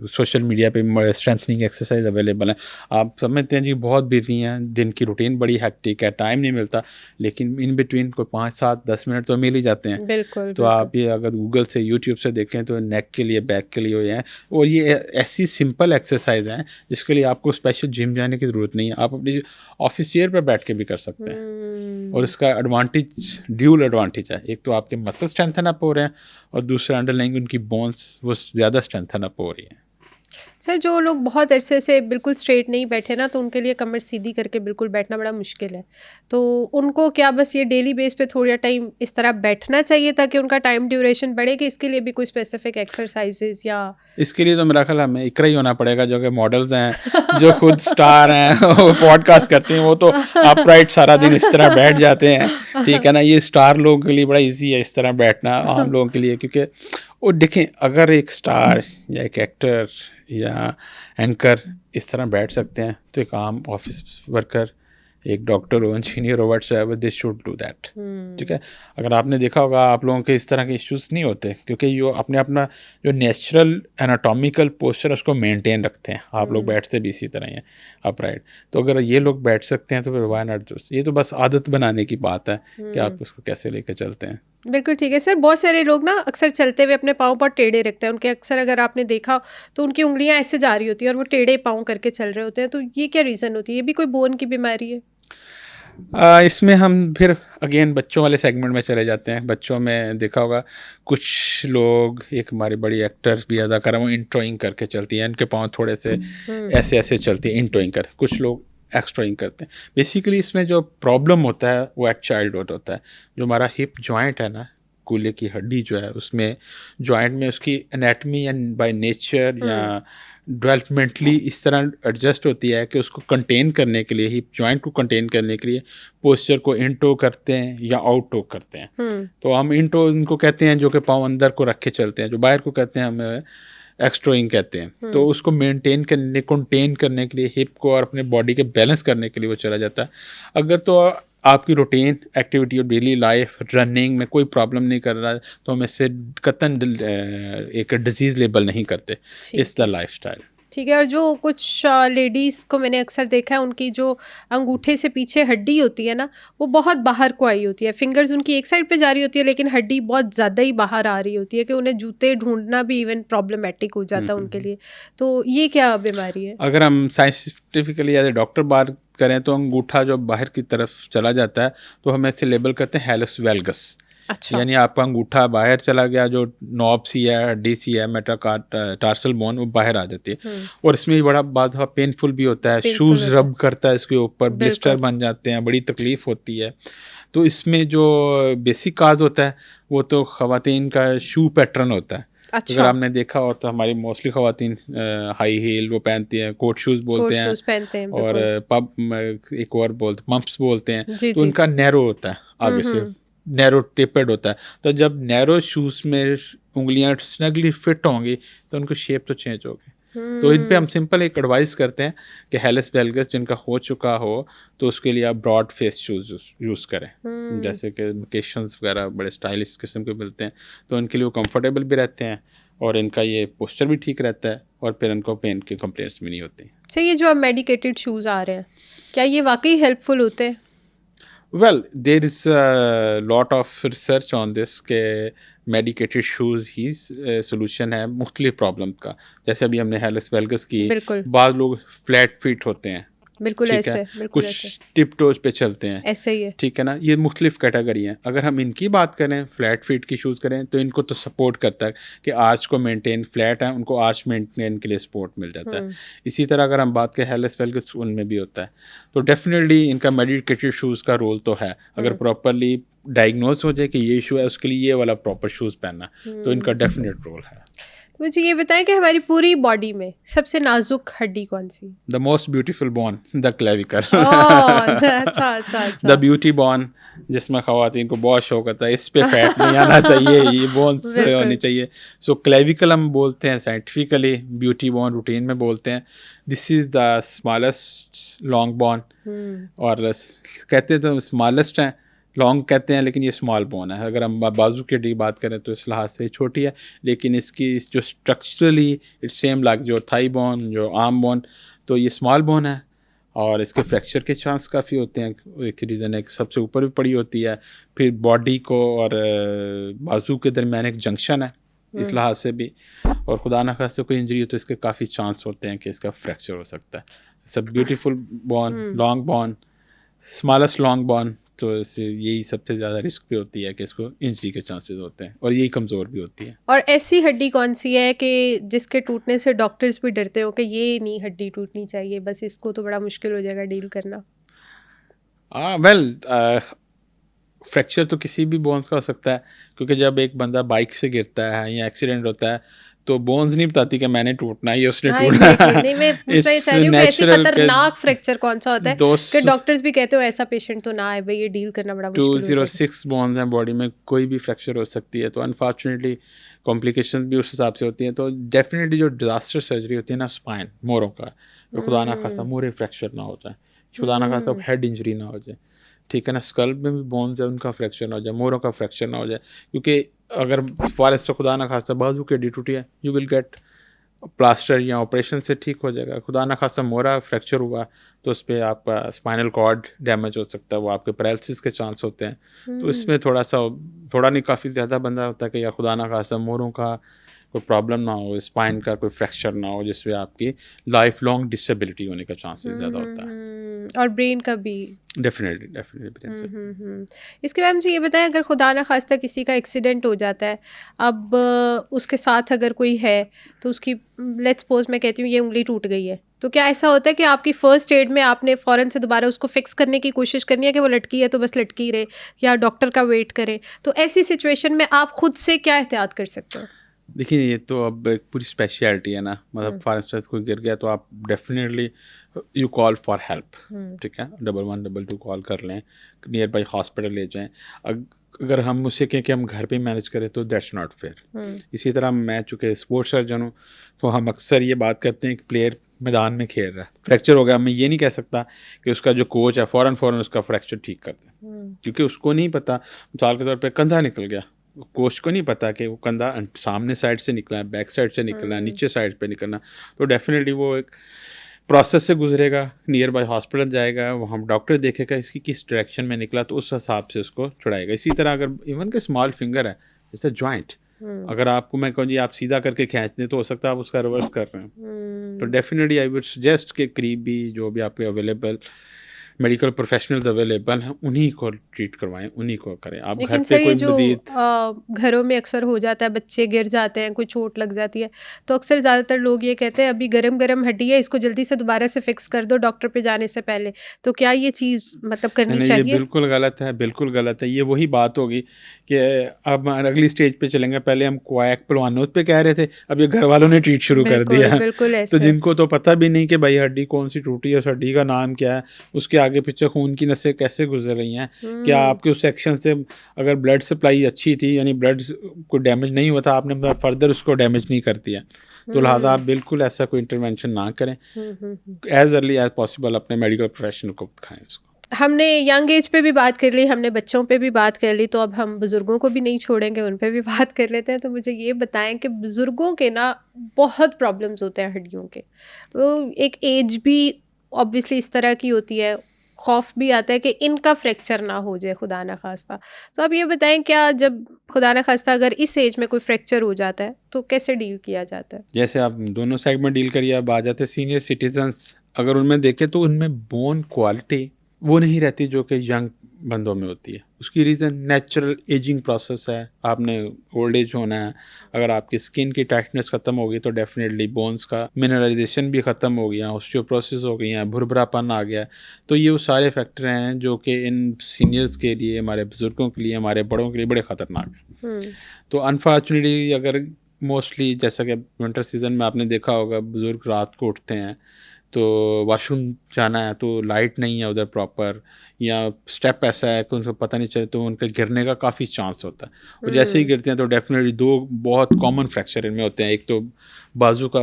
सोशल मीडिया पे भी स्ट्रेंथनिंग एक्सरसाइज अवेलेबल है। आप समझते हैं जी बहुत बिजी हैं, दिन की रूटीन बड़ी हैक्टिक है, टाइम नहीं मिलता, लेकिन इन बिटवीन कोई 5 7 10 मिनट तो मिल ही जाते हैं। बिल्कुल, तो आप ये अगर गूगल से, यूट्यूब से देखें तो नेक के लिए, बैक के लिए हुए हैं, और ये ऐसी सिंपल एक्सरसाइज हैं जिसके लिए आपको स्पेशल जिम जाने की ज़रूरत नहीं है। आप अपनी ऑफिस चेयर पर बैठ के भी कर सकते हैं, और इसका एडवांटेज, ड्यूल एडवांटेज है। एक तो आपके मसल स्ट्रेंथन अप हो रहे हैं, और दूसरा अंडरलाइंग उनकी बोन्स वो ज़्यादा स्ट्रेंथन अप हो रही है। सर जो लोग बहुत अरसे से बिल्कुल स्ट्रेट नहीं बैठे ना, तो उनके लिए कमर सीधी करके बिल्कुल बैठना बड़ा मुश्किल है, तो उनको क्या बस ये डेली बेस पे थोड़ा टाइम इस तरह बैठना चाहिए ताकि उनका टाइम ड्यूरेशन बढ़े, कि इसके लिए भी कोई स्पेसिफिक एक्सरसाइजेज? या इसके लिए तो मेरा ख्याल हमें इकरा ही होना पड़ेगा, जो कि मॉडल्स हैं, जो खुद स्टार हैं, वो पॉडकास्ट करते हैं, वो तो अपराइट सारा दिन इस तरह बैठ जाते हैं, ठीक है ना। ये स्टार लोगों के लिए बड़ा ईजी है इस तरह बैठना, आम लोगों के लिए, क्योंकि वो देखें, अगर एक स्टार या एक एक्टर या एंकर इस तरह बैठ सकते हैं, तो एक आम ऑफिस वर्कर, एक डॉक्टर हो, इंजीनियर हो, whatsoever, they should do that, ठीक है। अगर आपने देखा होगा, आप लोगों के इस तरह के इश्यूज़ नहीं होते, क्योंकि ये अपने अपना जो नेचुरल एनाटॉमिकल पोस्चर उसको मेंटेन रखते हैं। आप लोग बैठते भी इसी तरह ही हैं, अपराइट। तो अगर ये लोग बैठ सकते हैं तो फिर व्हाई नॉट? ये तो बस आदत बनाने की बात है कि आप उसको कैसे लेकर चलते हैं। बिल्कुल ठीक है सर। बहुत सारे लोग ना अक्सर चलते हुए अपने पाँव बहुत टेढ़े रखते हैं, उनके अक्सर अगर आपने देखा तो उनकी उंगलियां ऐसे जा रही होती हैं और वो टेढ़े पाँव करके चल रहे होते हैं, तो ये क्या रीज़न होती है? ये भी कोई बोन की बीमारी है? इसमें हम फिर अगेन बच्चों वाले सेगमेंट में चले जाते हैं। बच्चों में देखा होगा कुछ लोग, एक हमारी बड़ी एक्टर्स भी अदा कर, वो इंट्रोइंग करके चलती हैं, इनके पाँव थोड़े से ऐसे ऐसे चलती हैं इंट्रोइंग कर, कुछ लोग एक्स्ट्रोइंग करते हैं। बेसिकली इसमें जो प्रॉब्लम होता है वो एट चाइल्डहुड होता है। जो हमारा हिप जॉइंट है ना, कूल्हे की हड्डी जो है, उसमें जॉइंट में उसकी एनाटमी एंड बाय नेचर या डेवलपमेंटली इस तरह एडजस्ट होती है कि उसको कंटेन करने के लिए, हिप जॉइंट को कंटेन करने के लिए पोस्चर को इन टो करते हैं या आउट टो करते हैं। तो हम इन टो इनको कहते हैं जो कि पाँव अंदर को रख के चलते हैं, जो बाहर को कहते हैं हम एक्सट्रोइंग कहते हैं। तो उसको मेंटेन करने, कंटेन करने के लिए, हिप को और अपने बॉडी के बैलेंस करने के लिए वो चला जाता है। अगर तो आपकी रूटीन एक्टिविटी और डेली लाइफ रनिंग में कोई प्रॉब्लम नहीं कर रहा है तो हम इससे कतन एक डिजीज़ लेबल नहीं करते। It's the lifestyle. ठीक है। और जो कुछ लेडीज़ को मैंने अक्सर देखा है, उनकी जो अंगूठे से पीछे हड्डी होती है ना, वो बहुत बाहर को आई होती है। फिंगर्स उनकी एक साइड पे जा रही होती है, लेकिन हड्डी बहुत ज़्यादा ही बाहर आ रही होती है कि उन्हें जूते ढूंढना भी इवन प्रॉब्लमेटिक हो जाता है उनके लिए। तो ये क्या बीमारी है? अगर हम साइंटिफिकली एज ए डॉक्टर बात करें तो अंगूठा जो बाहर की तरफ चला जाता है तो हम ऐसे लेबल करते हैं हेलस वेल्गस। अच्छा। यानी आपका अंगूठा बाहर चला गया, जो नॉब सी है, हड्डी सी है, मेटाटार्सल बोन, वो बाहर आ जाती है। और इसमें भी बड़ा बाद पेनफुल भी होता है, शूज़ रब करता है इसके ऊपर, ब्लिस्टर बन जाते हैं, बड़ी तकलीफ होती है। तो इसमें जो बेसिक काज होता है वो तो ख़वातीन का शू पैटर्न होता है। अच्छा। अगर आपने देखा हो तो हमारी मोस्टली ख़वातीन हाई हील वो पहनती हैं, कोट शूज़ बोलते हैं, और पब एक और बोलते पम्प्स बोलते हैं। तो उनका नैरो होता है, आगे से नैरो टेपर्ड होता है। तो जब नैरो शूज़ में उंगलियां स्नगली फिट होंगी तो उनको शेप तो चेंज होगी। तो इन पे हम सिंपल एक एडवाइस करते हैं कि हेलस वेल्गस जिनका हो चुका हो तो उसके लिए आप ब्रॉड फेस शूज़ यूज़ करें, जैसे कि वेकेशंस वगैरह बड़े स्टाइलिश किस्म के मिलते हैं, तो उनके लिए वो कंफर्टेबल भी रहते हैं और इनका ये पोस्चर भी ठीक रहता है और फिर इनको पेन की कंप्लेंट्स भी नहीं होती। अच्छा, ये जो अब मेडिकेटेड शूज़ आ रहे हैं, क्या ये वाकई हेल्पफुल होते हैं? Well, there is a lot of research on this के मेडिकेटेड शूज़ ही सोल्यूशन है मुख्तलिफ प्रॉब्लम का। जैसे अभी हमने हेलस वेल्गस की, बाद लोग फ्लैट फीट होते हैं, बिल्कुल ऐसे, कुछ टिप टोज पे चलते हैं, ऐसे ही है, ठीक है ना। ये मुख्तलिफ कैटेगरी हैं। अगर हम इनकी बात करें, फ्लैट फीट की शूज़ करें, तो इनको तो सपोर्ट करता है कि आर्च को मेंटेन, फ्लैट है उनको आर्च मेंटेन के लिए सपोर्ट मिल जाता है। इसी तरह अगर हम बात करें हेलस वेल्गस, उनमें भी होता है। तो डेफिनेटली इनका मेडिकेटेड शूज़ का रोल तो है। अगर प्रॉपरली डायग्नोज हो जाए कि ये इशू है, उसके लिए ये वाला प्रॉपर शूज़ पहनना, तो इनका डेफिनेट रोल है। मुझे ये बताएं कि हमारी पूरी बॉडी में सबसे नाजुक हड्डी कौन सी? The most beautiful bone, the clavicle. अच्छा। द ब्यूटी बोन, जिसमें ख़वातीन को बहुत शौक होता है इस पे फैट नहीं आना चाहिए, ये बोन्स होनी चाहिए। सो क्लेविकल हम बोलते हैं साइंटिफिकली, ब्यूटी बोन रूटीन में बोलते हैं। This is the smallest long bone, और कहते तो स्मॉलेस्ट हैं, लॉन्ग कहते हैं, लेकिन ये स्मॉल बोन है। अगर हम बाजू की हड्डी बात करें तो इस लिहाज से छोटी है, लेकिन इसकी जो स्ट्रक्चरली इट्स सेम लाइक जो थाई बोन, जो आर्म बोन, तो ये स्मॉल बोन है और इसके फ्रैक्चर के चांस काफ़ी होते हैं। एक रीज़न है कि सबसे ऊपर भी पड़ी होती है, फिर बॉडी को और बाजू के दरमियान एक जंक्शन है, इस लिहाज से भी, और खुदा न खास्ते कोई इंजरी हो तो इसके काफ़ी चांस होते हैं कि इसका फ्रैक्चर हो सकता है। सब beautiful bone, long bone, smallest long bone, तो इससे यही सबसे ज़्यादा रिस्क पे होती है कि इसको इंजरी के चांसेस होते हैं, और यही कमज़ोर भी होती है। और ऐसी हड्डी कौन सी है कि जिसके टूटने से डॉक्टर्स भी डरते हो कि ये नहीं हड्डी टूटनी चाहिए, बस इसको तो बड़ा मुश्किल हो जाएगा डील करना? फ्रैक्चर तो किसी भी बोन्स का हो सकता है, क्योंकि जब एक बंदा बाइक से गिरता है या एक्सीडेंट होता है तो बोन्स नहीं बताती कि मैंने टूटना है, उसने टूटना है। नहीं, मैं पूछ रही थी कि ऐसी खतरनाक फ्रैक्चर कौन सा होता है कि डॉक्टर्स भी कहते हो ऐसा पेशेंट तो ना है भाई, ये डील करना बड़ा मुश्किल हो जाएगा। 206 बोन्स हैं बॉडी में, कोई भी फ्रैक्चर हो सकती है, तो अनफॉर्चुनेटली कॉम्प्लिकेशन भी उस हिसाब से होती हैं। तो डेफिनेटली जो डिजास्टर सर्जरी होती है ना स्पाइन, मोरों का, तो खुदा ना खास्ता मोरे फ्रैक्चर ना हो जाए, खुदा ना खास्ता हेड इंजरी ना हो जाए, ठीक है ना। स्कल में भी बोन्स है उनका फ्रैक्चर ना हो जाए, मोरों का फ्रैक्चर ना हो जाए, क्योंकि अगर फारस से खुदा ना खास्ता बाजू की हड्डी टूटी है, यू विल गेट प्लास्टर या ऑपरेशन से ठीक हो जाएगा। खुदा ना खास्ता मोरा फ्रैक्चर हुआ तो उस पर आपका स्पाइनल कॉर्ड डैमेज हो सकता है, वो आपके पैरालिसिस के चांस होते हैं। तो इसमें थोड़ा नहीं काफ़ी ज़्यादा बंदा होता है कि या खुदा ना खास्ता मोरों का कोई प्रॉब्लम ना हो, स्पाइन का कोई फ्रैक्चर ना हो, जिसमें आपकी लाइफ लॉन्ग डिसेबिलिटी होने का चांसेस ज़्यादा होता है। और ब्रेन का भी डेफिनेटली इसके बाद मुझे ये बताएं, अगर खुदा ना खास्ता किसी का एक्सीडेंट हो जाता है, अब उसके साथ अगर कोई है तो उसकी, लेट्स सपोज मैं कहती हूँ ये उंगली टूट गई है, तो क्या ऐसा होता है कि आपकी फर्स्ट एड में आपने फ़ौरन से दोबारा उसको फिक्स करने की कोशिश करनी है कि वो लटकी है तो बस लटकी रहे, या डॉक्टर का वेट करें? तो ऐसी सिचुएशन में आप खुद से क्या एहतियात कर सकते हो? देखिए ये तो अब एक पूरी स्पेशलिटी है ना, मतलब फॉर इंस्टेंस कोई गिर गया तो आप definitely you call for help, ठीक है, 1112 कॉल कर लें, नियर बाई हॉस्पिटल ले जाएं। अगर हम उससे कहें कि हम घर पे मैनेज करें तो दैट्स नॉट फेयर। इसी तरह मैं चूँकि स्पोर्ट्स सर्जन हूँ तो हम अक्सर ये बात करते हैं कि प्लेयर मैदान में खेल रहा है, फ्रैक्चर हो गया, मैं ये नहीं कह सकता कि उसका जो कोच है फ़ौरन उसका फ्रैक्चर ठीक कर दे, क्योंकि उसको नहीं पता। मिसाल के तौर पे कंधा निकल गया, कोच को नहीं पता कि वो कंधा सामने साइड से निकला है, बैक साइड से निकलना है, नीचे साइड पे निकलना, तो डेफिनेटली वो एक प्रोसेस से गुजरेगा, नियर बाय हॉस्पिटल जाएगा, वहाँ डॉक्टर देखेगा इसकी किस डायरेक्शन में निकला तो उस हिसाब से उसको छुड़ाएगा। इसी तरह अगर इवन के स्मॉल फिंगर है जैसे जॉइंट, अगर आपको मैं कहूँ जी आप सीधा करके खींच दें तो हो सकता है आप उसका रिवर्स कर रहे हैं, तो डेफिनेटली आई वुड सजेस्ट के करीब भी जो भी आपके अवेलेबल मेडिकल प्रोफेशनल्स अवेलेबल हैं उन्हीं को ट्रीट करवाएं, उन्हीं को करें। आप घर लेकिन पे सर ये कोई जो मजीद घरों में अक्सर हो जाता है, बच्चे गिर जाते हैं, कोई चोट लग जाती है, तो अक्सर ज़्यादातर लोग ये कहते हैं अभी गरम गरम हड्डी है, इसको जल्दी से दोबारा से फिक्स कर दो डॉक्टर पे जाने से पहले। तो क्या ये चीज़ मतलब करनी नहीं, ये चाहिए? बिल्कुल गलत है, बिल्कुल गलत है। ये वही बात होगी कि अब अगली स्टेज पे चलेंगे, पहले हम क्वैक पलवानों पे कह रहे थे, अब ये घर वालों ने ट्रीट शुरू कर बिल्कुल दिया। बिल्कुल तो ऐसे। जिनको तो पता भी नहीं कि भाई हड्डी कौन सी टूटी है, उस हड्डी का नाम क्या है, उसके आगे पीछे खून की नसें कैसे गुजर रही हैं, क्या आपके उस सेक्शन से अगर ब्लड सप्लाई अच्छी थी, यानी ब्लड को डैमेज नहीं हुआ था, आपने फर्दर उसको डैमेज नहीं कर दिया, तो लिहाजा आप बिल्कुल ऐसा कोई इंटरवेंशन ना करें, एज अर्ली एज पॉसिबल अपने मेडिकल प्रोफेशनल को दिखाएं उसको। हमने यंग एज पे भी बात कर ली, हमने बच्चों पे भी बात कर ली, तो अब हम बुज़ुर्गों को भी नहीं छोड़ेंगे, उन पे भी बात कर लेते हैं। तो मुझे ये बताएं कि बुज़ुर्गों के ना बहुत प्रॉब्लम्स होते हैं हड्डियों के, वो एक एज भी ऑब्वियसली इस तरह की होती है, खौफ भी आता है कि इनका फ्रैक्चर ना हो जाए खुदा ना खास्ता। तो आप ये बताएं क्या जब खुदा ना खास्ता अगर इस एज में कोई फ्रैक्चर हो जाता है तो कैसे डील किया जाता है? जैसे आप दोनों साइड में डील करिए, अब आ जाते सीनियर सिटीजन्स, अगर उनमें देखें तो उनमें बोन क्वालिटी वो नहीं रहती जो कि यंग बंदों में होती है। उसकी रीज़न नेचुरल एजिंग प्रोसेस है, आपने ओल्ड एज होना है, अगर आपकी स्किन की टाइटनेस ख़त्म होगी तो डेफिनेटली बोन्स का मिनरलाइजेशन भी ख़त्म हो गया, ऑस्टियोपोरोसिस हो गई है, भुरभुरापन आ गया। तो ये वो सारे फैक्टर हैं जो कि इन सीनियर्स के लिए, हमारे बुज़ुर्गों के लिए, हमारे बड़ों के लिए बड़े ख़तरनाक हैं। तो अनफॉर्चुनेटली अगर मोस्टली जैसा कि विंटर सीज़न में आपने देखा होगा, बुज़ुर्ग रात को उठते हैं तो वॉशरूम जाना है तो लाइट नहीं है उधर प्रॉपर, या स्टेप ऐसा है कि उनको पता नहीं चले तो उनके गिरने का काफ़ी चांस होता है। और जैसे ही गिरते हैं तो डेफिनेटली दो बहुत कॉमन फ्रैक्चर इनमें होते हैं। एक तो बाजू का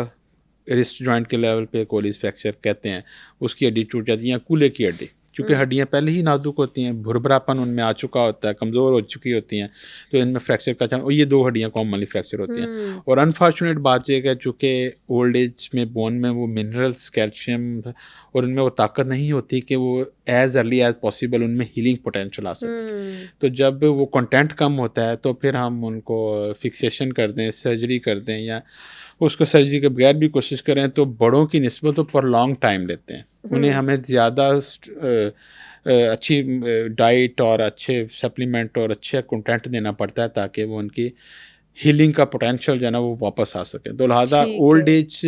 रिस्ट जॉइंट के लेवल पे कोलिस फ्रैक्चर कहते हैं, उसकी हड्डी टूट जाती है, या कूल्हे की हड्डी, क्योंकि हड्डियाँ पहले ही नाजुक होती हैं, भुरभुरापन उनमें आ चुका होता है, कमज़ोर हो चुकी होती हैं, तो इनमें फ्रैक्चर का चांस, और ये दो हड्डियाँ कॉमनली फ्रैक्चर होती हैं। और अनफॉर्चुनेट बात यह है चूँकि ओल्ड एज में बोन में वो मिनरल्स, कैल्शियम और उनमें वो ताकत नहीं होती कि वो एज अर्ली एज पॉसिबल उनमें हीलिंग पोटेंशियल आ सके। तो जब वो कंटेंट कम होता है तो फिर हम उनको फिक्सेशन कर दें, सर्जरी कर दें, या उसको सर्जरी के बगैर भी कोशिश करें तो बड़ों की निस्बत तो पर लॉन्ग टाइम लेते हैं। उन्हें हमें ज़्यादा अच्छी डाइट और अच्छे सप्लीमेंट और अच्छे कंटेंट देना पड़ता है ताकि वो उनकी हीलिंग का पोटेंशियल जो है ना वो वापस आ सके। तो लिहाजा ओल्ड एज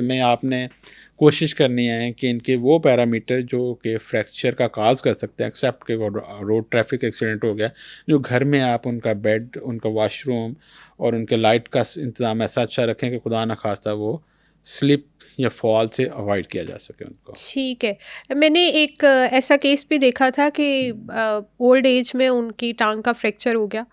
में आपने कोशिश करनी है कि इनके वो पैरामीटर जो कि फ्रैक्चर का काज कर सकते हैं, एक्सेप्ट के रोड ट्रैफिक एक्सीडेंट हो गया, जो घर में आप उनका बेड, उनका वॉशरूम और उनके लाइट का इंतज़ाम ऐसा अच्छा रखें कि खुदा न खास्ता वो स्लिप या फॉल से अवॉइड किया जा सके उनको। ठीक है। मैंने एक ऐसा केस भी देखा था कि ओल्ड एज में उनकी टांग का फ्रैक्चर हो गया,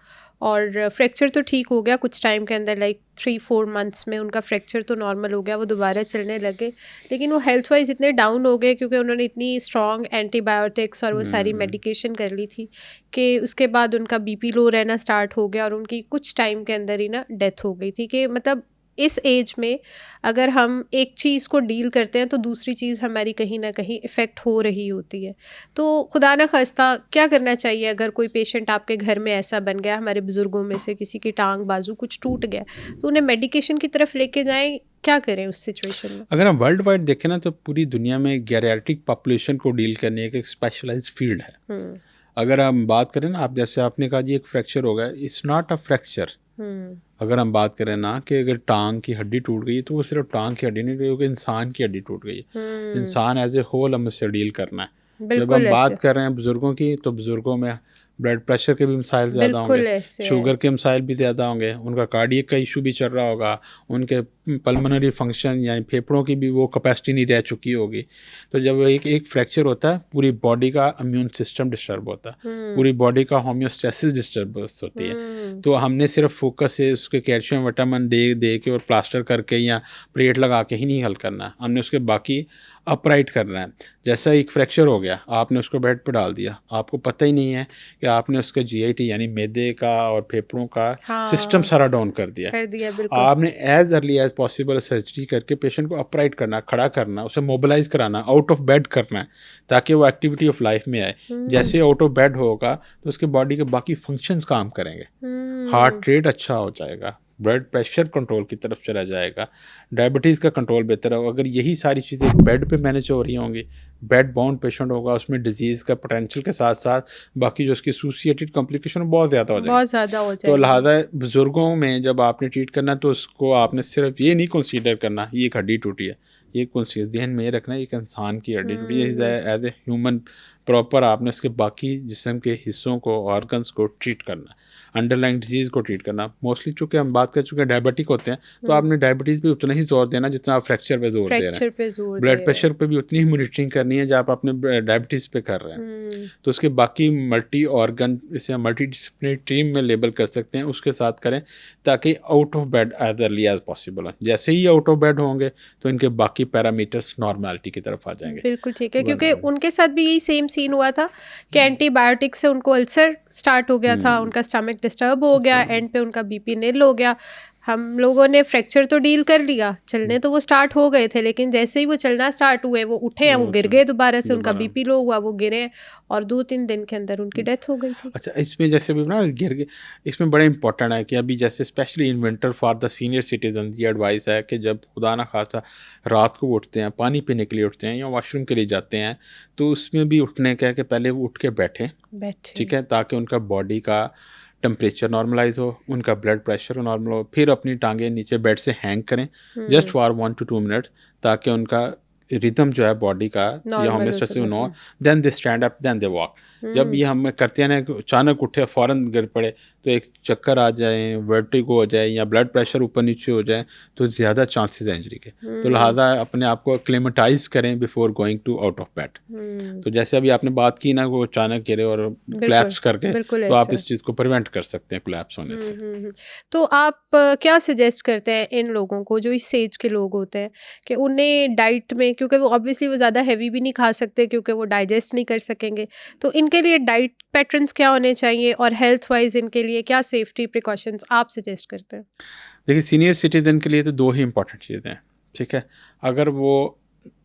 और फ्रैक्चर तो ठीक हो गया कुछ टाइम के अंदर, लाइक 3-4 मंथ्स में उनका फ्रैक्चर तो नॉर्मल हो गया, वो दोबारा चलने लगे। लेकिन वो हेल्थ वाइज इतने डाउन हो गए क्योंकि उन्होंने इतनी स्ट्रॉन्ग एंटीबायोटिक्स और वो सारी मेडिकेशन कर ली थी कि उसके बाद उनका बीपी लो रहना स्टार्ट हो गया और उनकी कुछ टाइम के अंदर ही ना डेथ हो गई थी। कि मतलब इस एज में अगर हम एक चीज़ को डील करते हैं तो दूसरी चीज़ हमारी कहीं ना कहीं इफ़ेक्ट हो रही होती है। तो खुदा ना खास्ता क्या करना चाहिए अगर कोई पेशेंट आपके घर में ऐसा बन गया, हमारे बुज़ुर्गों में से किसी की टांग बाजू कुछ टूट गया, तो उन्हें मेडिकेशन की तरफ लेके जाएं, क्या करें उस सिचुएशन में? अगर हम वर्ल्ड वाइड देखें ना तो पूरी दुनिया में गैरियाट्रिक पॉपुलेशन को डील करने एक स्पेशलाइज्ड फील्ड है। अगर हम बात करें ना, आप जैसे आपने कहा जी एक फ्रैक्चर हो गया, इट्स नॉट अ फ्रैक्चर। अगर हम बात करें ना कि अगर टांग की हड्डी टूट गई तो वो सिर्फ टांग की हड्डी नहीं टूटी, क्योंकि इंसान की हड्डी टूट गई है। इंसान एज ए होल हमें उससे डील करना है। जब हम बात कर रहे हैं बुज़ुर्गों की तो बुज़ुर्गों में ब्लड प्रेशर के भी मसाइल ज़्यादा बिल्कुल होंगे, ऐसे है। शुगर के मसाइल भी ज़्यादा होंगे, उनका कार्डियक का इशू भी चल रहा होगा, उनके पल्मोनरी फंक्शन यानी फेफड़ों की भी वो कैपेसिटी नहीं रह चुकी होगी। तो जब एक फ्रैक्चर होता है, पूरी बॉडी का इम्यून सिस्टम डिस्टर्ब होता है, पूरी बॉडी का होम्योस्टेसिस डिस्टर्ब होती है। तो हमने सिर्फ फोकस से उसके कैल्शियम विटामिन दे के और प्लास्टर करके या प्लेट लगा के ही नहीं हल करना, हमने उसके बाकी अपराइट करना है। जैसा एक फ्रैक्चर हो गया, आपने उसको बेड पर डाल दिया, आपको पता ही नहीं है कि आपने उसका जीआईटी यानी मैदे का और फेफड़ों का सिस्टम सारा डाउन कर दिया। बिल्कुल। आपने as early as possible surgery करके पेशेंट को अपराइट करना, खड़ा करना, उसे मोबिलाइज कराना, आउट ऑफ बेड करना है, ताकि वो एक्टिविटी ऑफ लाइफ में आए। जैसे आउट ऑफ बेड होगा तो उसके बॉडी के बाकी फंक्शंस काम करेंगे, हार्ट रेट अच्छा हो जाएगा, ब्लड प्रेशर कंट्रोल की तरफ चला जाएगा, डायबिटीज़ का कंट्रोल बेहतर होगा। अगर यही सारी चीज़ें बेड पे मैनेज हो रही होंगी, बेड बाउंड पेशेंट होगा, उसमें डिजीज़ का पोटेंशियल के साथ साथ बाकी जो उसकी एसोसिएटेड कॉम्प्लिकेशन बहुत ज़्यादा हो जाएगी। तो लिहाजा बुज़ुर्गों में जब आपने ट्रीट करना तो उसको आपने सिर्फ ये नहीं कंसीडर करना ये एक हड्डी टूटी है, ये कंसीडर ध्यान में रखना एक इंसान की हड्डी टूटी है, एज ए ह्यूमन प्रॉपर आपने उसके बाकी जिस्म के हिस्सों को, ऑर्गन्स को ट्रीट करना, अंडरलाइंग डिजीज़ को ट्रीट करना। मोस्टली चूँकि हम बात कर चुके हैं डायबिटिक होते हैं, तो आपने डायबिटीज़ पे उतना ही जोर देना जितना आप फ्रैक्चर पे जोर दे रहे हैं। ब्लड प्रेशर पे भी उतनी ही मॉनिटरिंग करनी है जब आप अपने डायबिटीज़ पे कर रहे हैं। तो उसके बाकी मल्टी ऑर्गन, इसे मल्टी डिसिप्लिनरी टीम में लेबल कर सकते हैं, उसके साथ करें ताकि out of bed as early as possible हो। जैसे ही आउट ऑफ बेड होंगे तो इनके बाकी पैरामीटर्स नॉर्मेलिटी की तरफ आ जाएंगे। बिल्कुल ठीक है, क्योंकि उनके साथ भी यही सेम सीन हुआ था कि एंटीबायोटिक से उनको अल्सर स्टार्ट हो गया था, उनका स्टमक डिस्टर्ब हो गया, एंड पे उनका बीपी नील हो गया। हम लोगों ने फ्रैक्चर तो डील कर लिया, चलने तो वो स्टार्ट हो गए थे, लेकिन जैसे ही वो चलना स्टार्ट हुए, वो उठे हैं, वो गिर गए दोबारा से, उनका बीपी लो हुआ, वो गिरे और 2-3 दिन के अंदर उनकी डेथ हो गई थी। अच्छा, इसमें जैसे भी ना गिर गए, इसमें बड़ा इंपॉर्टेंट है कि अभी जैसे specially in winter for the senior citizen ये एडवाइस है कि जब खुदा ना खासा रात को उठते हैं, पानी पीने के लिए उठते हैं या वॉशरूम के लिए जाते हैं, तो उसमें भी उठने का है कि पहले वो उठ के बैठें, ठीक है, ताकि उनका बॉडी का टेम्परेचर नॉर्मलाइज हो, उनका ब्लड प्रेशर नॉर्मल हो। फिर अपनी टांगें नीचे बेड से हैंग करें जस्ट फॉर 1 to 2 मिनट, ताकि उनका रिदम जो है बॉडी का या homeostasis no, then they stand up, then they walk. जब ये हम करते हैं ना, अचानक उठे फ़ौरन गिर पड़े तो एक चक्कर आ जाए, वर्टिगो हो जाए या ब्लड प्रेशर ऊपर नीचे हो जाए तो ज़्यादा चांसेस हैं इंजरी के। तो लिहाजा अपने आप को एक्लेमेटाइज करें before going to out of bed. तो जैसे अभी आपने बात की ना, वो अचानक गिरे और कोलैप्स करके, तो आप इस चीज़ को प्रिवेंट कर सकते हैं कोलैप्स होने से। तो आप क्या सजेस्ट करते हैं इन लोगों को जो इस एज के लोग होते हैं कि उन्हें डाइट में, क्योंकि वो ऑब्वियसली वो ज़्यादा हैवी भी नहीं खा सकते क्योंकि वो डाइजेस्ट नहीं कर सकेंगे, तो इनके लिए डाइट पैटर्न्स क्या होने चाहिए और हेल्थ वाइज इनके लिए क्या सेफ्टी प्रिकॉशंस आप सजेस्ट करते हैं? देखिए, सीनियर सिटीजन के लिए तो 2 ही इंपॉर्टेंट चीज़ें हैं, ठीक है। अगर वो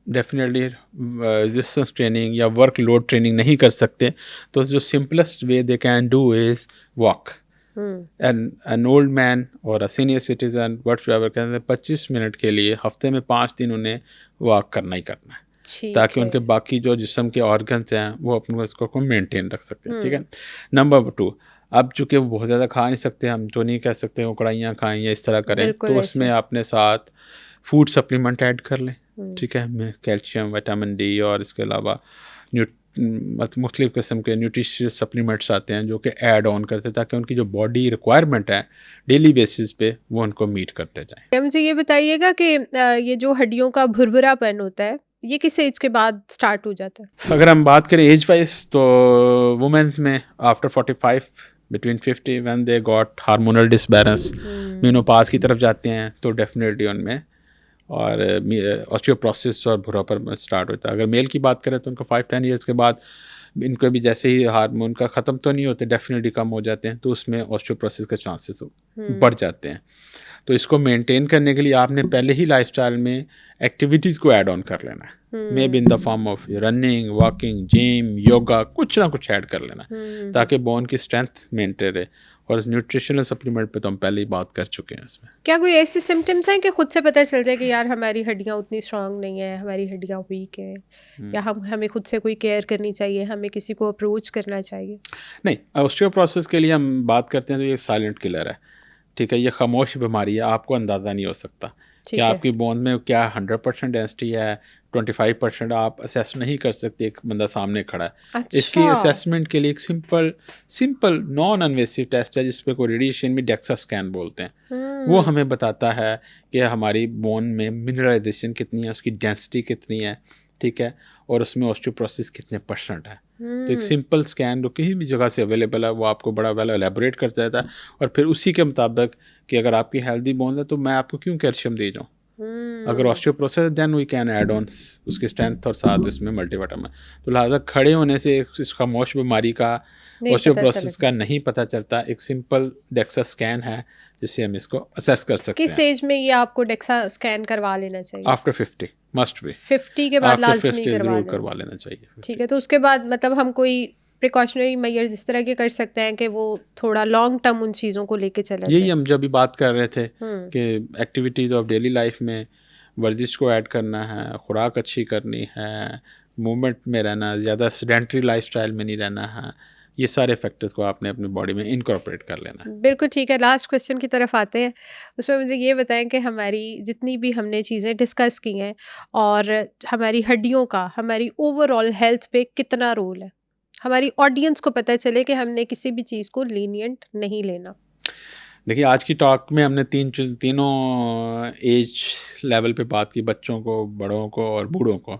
डेफिनेटली रेजिस्टेंस ट्रेनिंग या वर्क लोड ट्रेनिंग नहीं कर सकते, तो जो simplest way they can do is walk. An old man और अ सीनियर सिटीजन व्हाटएवर कहते हैं 25 मिनट के लिए हफ्ते में 5 दिन उन्हें वॉक करना ही करना है, ताकि उनके बाकी जो जिस्म के ऑर्गन्स हैं वो अपने उसको मेंटेन रख सकते हैं, ठीक है। नंबर 2, अब चूँकि वो बहुत ज़्यादा खा नहीं सकते, हम तो नहीं कह सकते वो कढ़ाइयाँ खाएं या इस तरह करें, तो उसमें अपने साथ फूड सप्लीमेंट ऐड कर लें, ठीक है, कैल्शियम, विटामिन डी और इसके अलावा मुख्तलिफ़ किस्म के न्यूट्रिशियस सप्लीमेंट्स आते हैं जो कि ऐड ऑन करते हैं, ताकि उनकी जो बॉडी रिक्वायरमेंट है डेली बेसिस पे वो उनको मीट करते जाएं। मुझे ये बताइएगा कि ये जो हड्डियों का भुरभुरापन होता है, ये किस एज के बाद स्टार्ट हो जाता है? अगर हम बात करें एज वाइज, तो वुमेन्स में after 45 between 50 when they got hormonal disbalance, menopause की तरफ जाते हैं, तो डेफिनेटली उनमें और ऑस्टियोपोरोसिस और भुरापन स्टार्ट होता है। अगर मेल की बात करें तो उनको 5-10 ईयर्स के बाद इनको भी जैसे ही हार्मोन का ख़त्म तो नहीं होते, डेफिनेटली कम हो जाते हैं, तो उसमें ऑस्टियोपोरोसिस के चांसेस बढ़ जाते हैं। तो इसको मेंटेन करने के लिए आपने पहले ही लाइफस्टाइल में एक्टिविटीज़ को ऐड ऑन कर लेना है, may be in the form of running, walking, gym, yoga, कुछ ना कुछ ऐड कर लेना ताकि बोन की स्ट्रेंथ मेंटेन रहे। और न्यूट्रिशनल सप्लीमेंट पे तो हम पहले ही बात कर चुके हैं। इसमें क्या कोई ऐसे सिम्टम्स हैं कि खुद से पता चल जाए कि यार हमारी हड्डियाँ उतनी स्ट्रांग नहीं है, हमारी हड्डियाँ वीक है, या हमें खुद से कोई केयर करनी चाहिए, हमें किसी को अप्रोच करना चाहिए? नहीं, ऑस्टियोपोरोसिस के लिए हम बात करते हैं तो ये साइलेंट किलर है, ठीक है, ये खामोश बीमारी है, आपको अंदाज़ा नहीं हो सकता कि आपकी बोन में क्या 100% डेंसिटी है, 25% आप असेस नहीं कर सकते, एक बंदा सामने खड़ा है। अच्छा। इसकी असेसमेंट के लिए एक सिंपल नॉन इन्वेसिव टेस्ट है जिसपे कोई रेडिएशन में डेक्सा स्कैन बोलते हैं। वो हमें बताता है कि हमारी बोन में मिनरलाइजेशन कितनी है, उसकी डेंसिटी कितनी है, ठीक है, और उसमें ऑस्टियोपोरोसिस कितने % है। तो एक सिंपल स्कैन जो कहीं भी जगह से अवेलेबल है वो आपको बड़ा वेल एलेबोरेट करता रहता है, और फिर उसी के मुताबिक कि अगर आपकी हेल्दी बोन है तो मैं आपको क्यों कैल्शियम दे जाऊँ। अगर osteoporosis then we can add on उसकी स्ट्रेंथ और साथ इसमें मल्टीविटामिन। तो लिहाजा खड़े होने से इस खामोश बीमारी का, ऑस्टियोपोरोसिस का नहीं पता चलता। एक सिंपल डेक्सा स्कैन है जिससे हम इसको असेस कर सकते हैं। किस एज में ये आपको डेक्सा स्कैन करवा लेना चाहिए? After 50 must be. 50 के बाद लाजमी करवा लेना चाहिए। ठीक है, तो उसके बाद मतलब हम कोई प्रिकॉशनरी मेजर्स इस तरह के कर सकते हैं कि वो थोड़ा लॉन्ग टर्म उन चीज़ों को लेके चला जाए? यही हम जब भी बात कर रहे थे कि एक्टिविटीज़ ऑफ डेली लाइफ में वर्जिश को ऐड करना है, खुराक अच्छी करनी है, मूवमेंट में रहना, ज़्यादा सेडेंटरी लाइफस्टाइल में नहीं रहना है, ये सारे फैक्टर्स को आपने अपनी बॉडी में इनकॉर्पोरेट कर लेना है। बिल्कुल ठीक है। लास्ट क्वेश्चन की तरफ आते हैं। उसमें मुझे ये बताएं कि हमारी जितनी भी हमने चीज़ें डिस्कस की हैं और हमारी हड्डियों का हमारी ओवरऑल हेल्थ पे कितना रोल है, हमारी ऑडियंस को पता चले कि हमने किसी भी चीज़ को लीनियंट नहीं लेना। देखिए, आज की टॉक में हमने तीनों एज लेवल पे बात की, बच्चों को, बड़ों को और बूढ़ों को।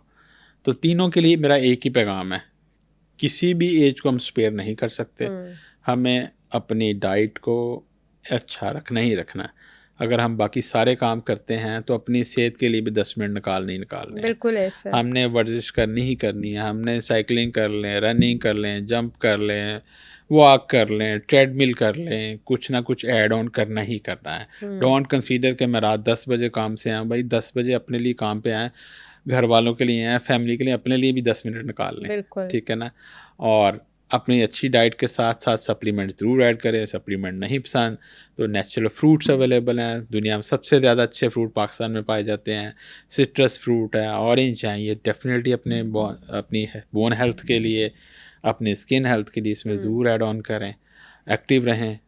तो तीनों के लिए मेरा एक ही पैगाम है, किसी भी एज को हम स्पेयर नहीं कर सकते। हमें अपनी डाइट को अच्छा रखना ही रखना है। अगर हम बाकी सारे काम करते हैं तो अपनी सेहत के लिए भी 10 मिनट निकालने बिल्कुल ऐसा। हमने वर्जिश करनी ही करनी है। हमने साइकिलिंग कर लें, रनिंग कर लें, जंप कर लें, वॉक कर लें, ट्रेडमिल कर लें, कुछ ना कुछ ऐड ऑन करना ही करना है। डोंट कंसीडर कि मैं रात 10 बजे काम से आया। भाई 10 बजे अपने लिए काम पे आए, घर वालों के लिए आए, फैमिली के लिए, अपने लिए भी 10 मिनट निकाल लें, ठीक है ना। और अपनी अच्छी डाइट के साथ साथ सप्लीमेंट ज़रूर ऐड करें। सप्लीमेंट नहीं पसंद तो नेचुरल फ्रूट्स अवेलेबल हैं। दुनिया में सबसे ज़्यादा अच्छे फ्रूट पाकिस्तान में पाए जाते हैं। सिट्रस फ्रूट है, ऑरेंज हैं, ये डेफिनेटली अपनी बोन हेल्थ के लिए, अपनी स्किन हेल्थ के लिए इसमें ज़रूर ऐड ऑन करें। एक्टिव रहें,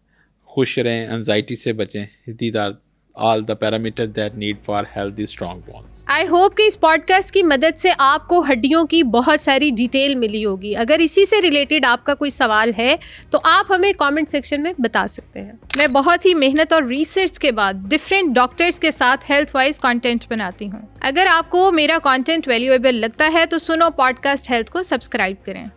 खुश रहें, एंजाइटी से बचें। These are all the parameters that need for healthy strong bones. I hope कि इस पॉडकास्ट की मदद से आपको हड्डियों की बहुत सारी डिटेल मिली होगी। अगर इसी से रिलेटेड आपका कोई सवाल है तो आप हमें कमेंट सेक्शन में बता सकते हैं। मैं बहुत ही मेहनत और रिसर्च के बाद डिफरेंट डॉक्टर्स के साथ हेल्थ वाइज कंटेंट बनाती हूँ। अगर आपको मेरा कंटेंट वैल्यूएबल लगता है तो सुनो पॉडकास्ट हेल्थ को सब्सक्राइब करें।